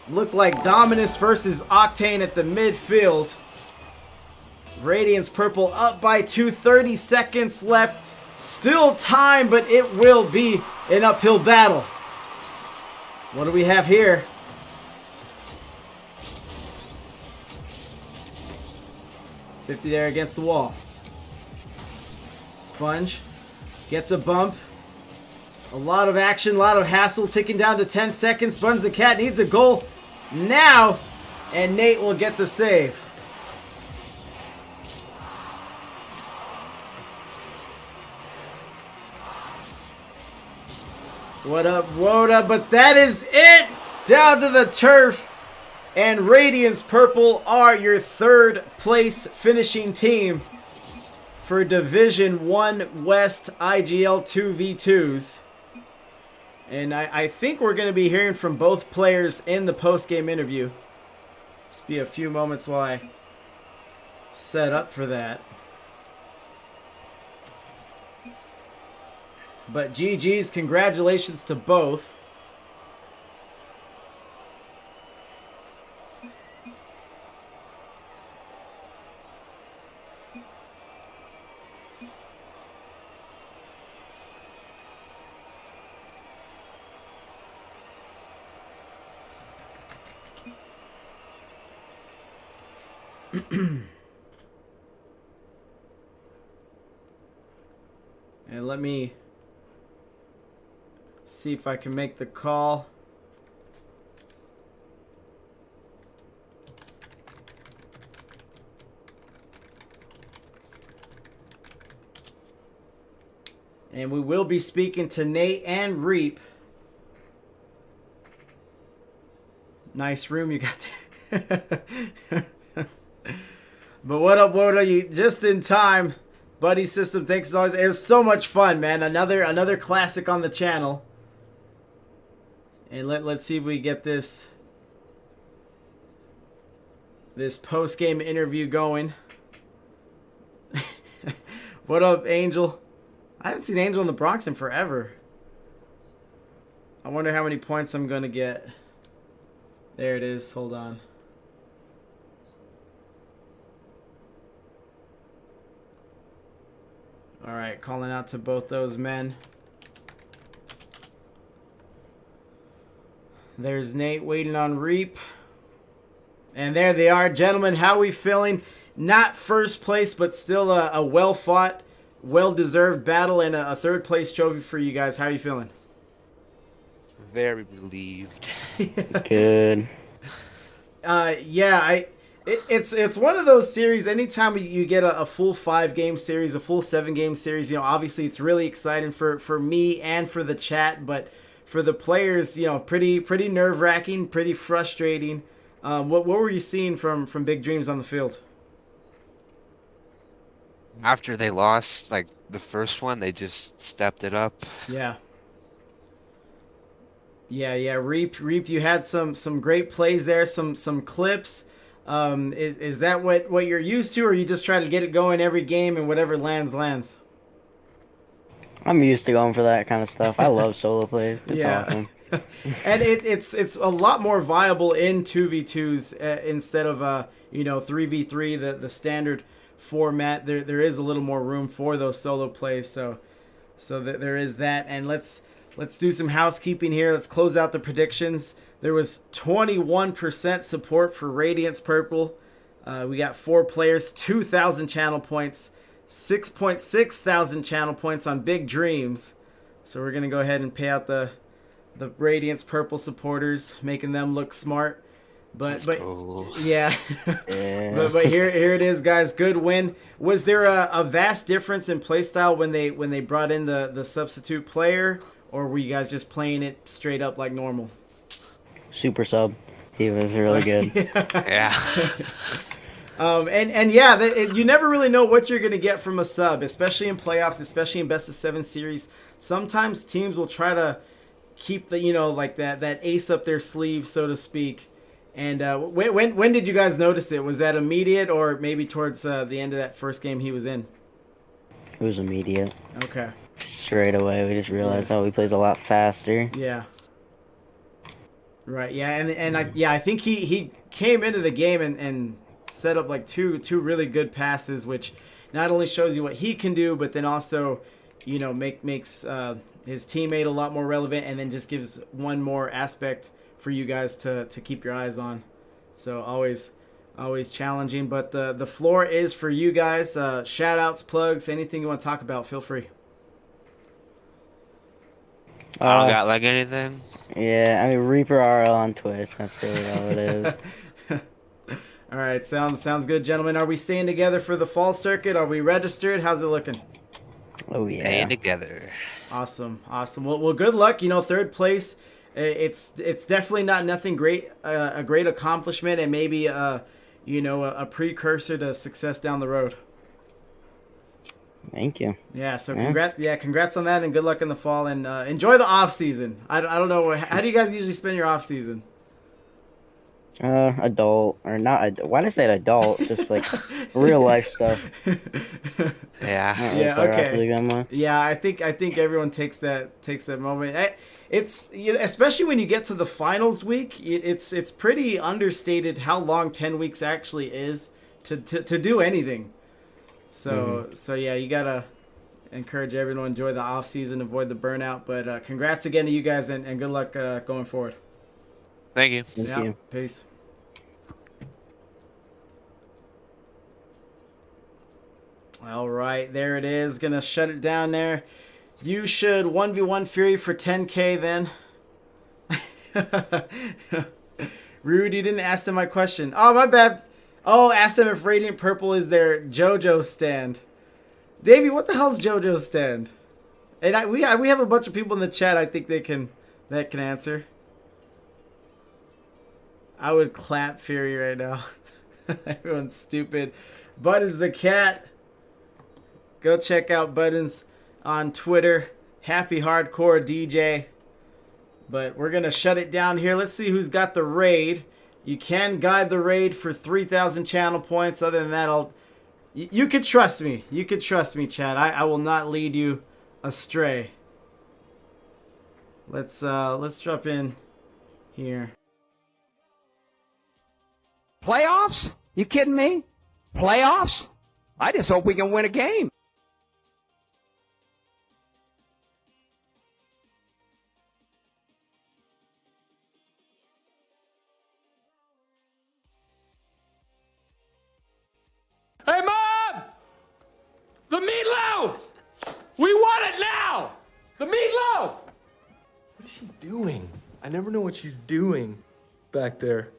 Looked like Dominus versus Octane at the midfield. Radiance purple up by 2, 30 seconds left. Still time, but it will be an uphill battle. What do we have here? $50 there against the wall. Sponge gets a bump. A lot of action, a lot of hassle, ticking down to 10 seconds. Buns the Cat needs a goal now, and Nate will get the save. What up, Woda? But that is it! Down to the turf. And Radiance Purple are your third place finishing team for Division 1 West IGL 2v2s. And I think we're going to be hearing from both players in the post-game interview. Just be a few moments while I set up for that. But GG's, congratulations to both. And let me see if I can make the call. And we will be speaking to Nate and Reap. Nice room you got there. But what up, Woda? You just in time. Buddy System, thanks as always. It was so much fun, man. Another classic on the channel. And let's see if we get this post-game interview going. What up, Angel? I haven't seen Angel in the Bronx in forever. I wonder how many points I'm going to get. There it is. Hold on. All right, calling out to both those men. There's Nate waiting on Reap. And there they are. Gentlemen, how are we feeling? Not first place, but still a well-fought, well-deserved battle and a third-place trophy for you guys. How are you feeling? Very relieved. Good. Yeah, it's one of those series. Anytime you get a full 5-game series, a full 7-game series, obviously it's really exciting for me and for the chat, but for the players, pretty nerve-wracking, pretty frustrating. What were you seeing from Big Dreams on the field? After they lost, like, the first one, they just stepped it up. Yeah. Reap, you had some great plays there, some clips. Is that what you're used to, or you just try to get it going every game and whatever lands? I'm used to going for that kind of stuff. I love solo plays. It's awesome. And it's a lot more viable in 2v2s instead of 3v3, the standard format. There is a little more room for those solo plays, so there is that. And let's do some housekeeping here. Let's close out the predictions. There was 21% support for Radiance Purple. We got 4 players, 2,000 channel points, 6.6 thousand channel points on Big Dreams. So we're gonna go ahead and pay out the Radiance Purple supporters, making them look smart. But cool. Yeah. but here it is, guys. Good win. Was there a vast difference in playstyle when they brought in the substitute player, or were you guys just playing it straight up like normal? Super sub. He was really good. Yeah. You never really know what you're going to get from a sub, especially in playoffs, especially in best of 7 series. Sometimes teams will try to keep the, like that ace up their sleeve, so to speak. And when did you guys notice it? Was that immediate, or maybe towards the end of that first game he was in? It was immediate. Okay. Straight away, we just realized he plays a lot faster. Yeah. Right. Yeah, and I think he came into the game and set up like two really good passes, which not only shows you what he can do, but then also, makes his teammate a lot more relevant, and then just gives one more aspect for you guys to keep your eyes on. So always challenging, but the floor is for you guys. Shout outs, plugs, anything you want to talk about, feel free. I don't got like anything. Yeah, I mean Reaper RL on Twitch. That's really all it is. All right, sounds good, gentlemen. Are we staying together for the fall circuit? Are we registered? How's it looking? Oh yeah. Staying together. Awesome. Well, good luck. Third place. It's definitely nothing great. A great accomplishment, and maybe a precursor to success down the road. Thank you. Yeah. So congrats on that, and good luck in the fall, and enjoy the off season. I don't know, how do you guys usually spend your off season? Adult or not? Why did I say adult? Just like real life stuff. Yeah. Okay. Yeah, I think everyone takes that moment. It's especially when you get to the finals week. It's pretty understated how long 10 weeks actually is to do anything. So yeah, you gotta encourage everyone to enjoy the off season, avoid the burnout. But congrats again to you guys, and good luck going forward. Thank you. Thank you. Peace. All right, there it is. Gonna shut it down there. You should 1v1 Fury for 10K then. Rude, you didn't ask them my question. Oh, my bad. Oh, ask them if Radiant Purple is their JoJo stand. Davey, what the hell's JoJo stand? And we have a bunch of people in the chat. I think that can answer. I would clap Fury right now. Everyone's stupid. Buttons the cat. Go check out Buttons on Twitter. Happy Hardcore DJ. But we're going to shut it down here. Let's see who's got the raid. You can guide the raid for 3,000 channel points. Other than that, you could trust me. You could trust me, Chad. I will not lead you astray. Let's drop in here. Playoffs? You kidding me? Playoffs? I just hope we can win a game. The meatloaf! What is she doing? I never know what she's doing back there.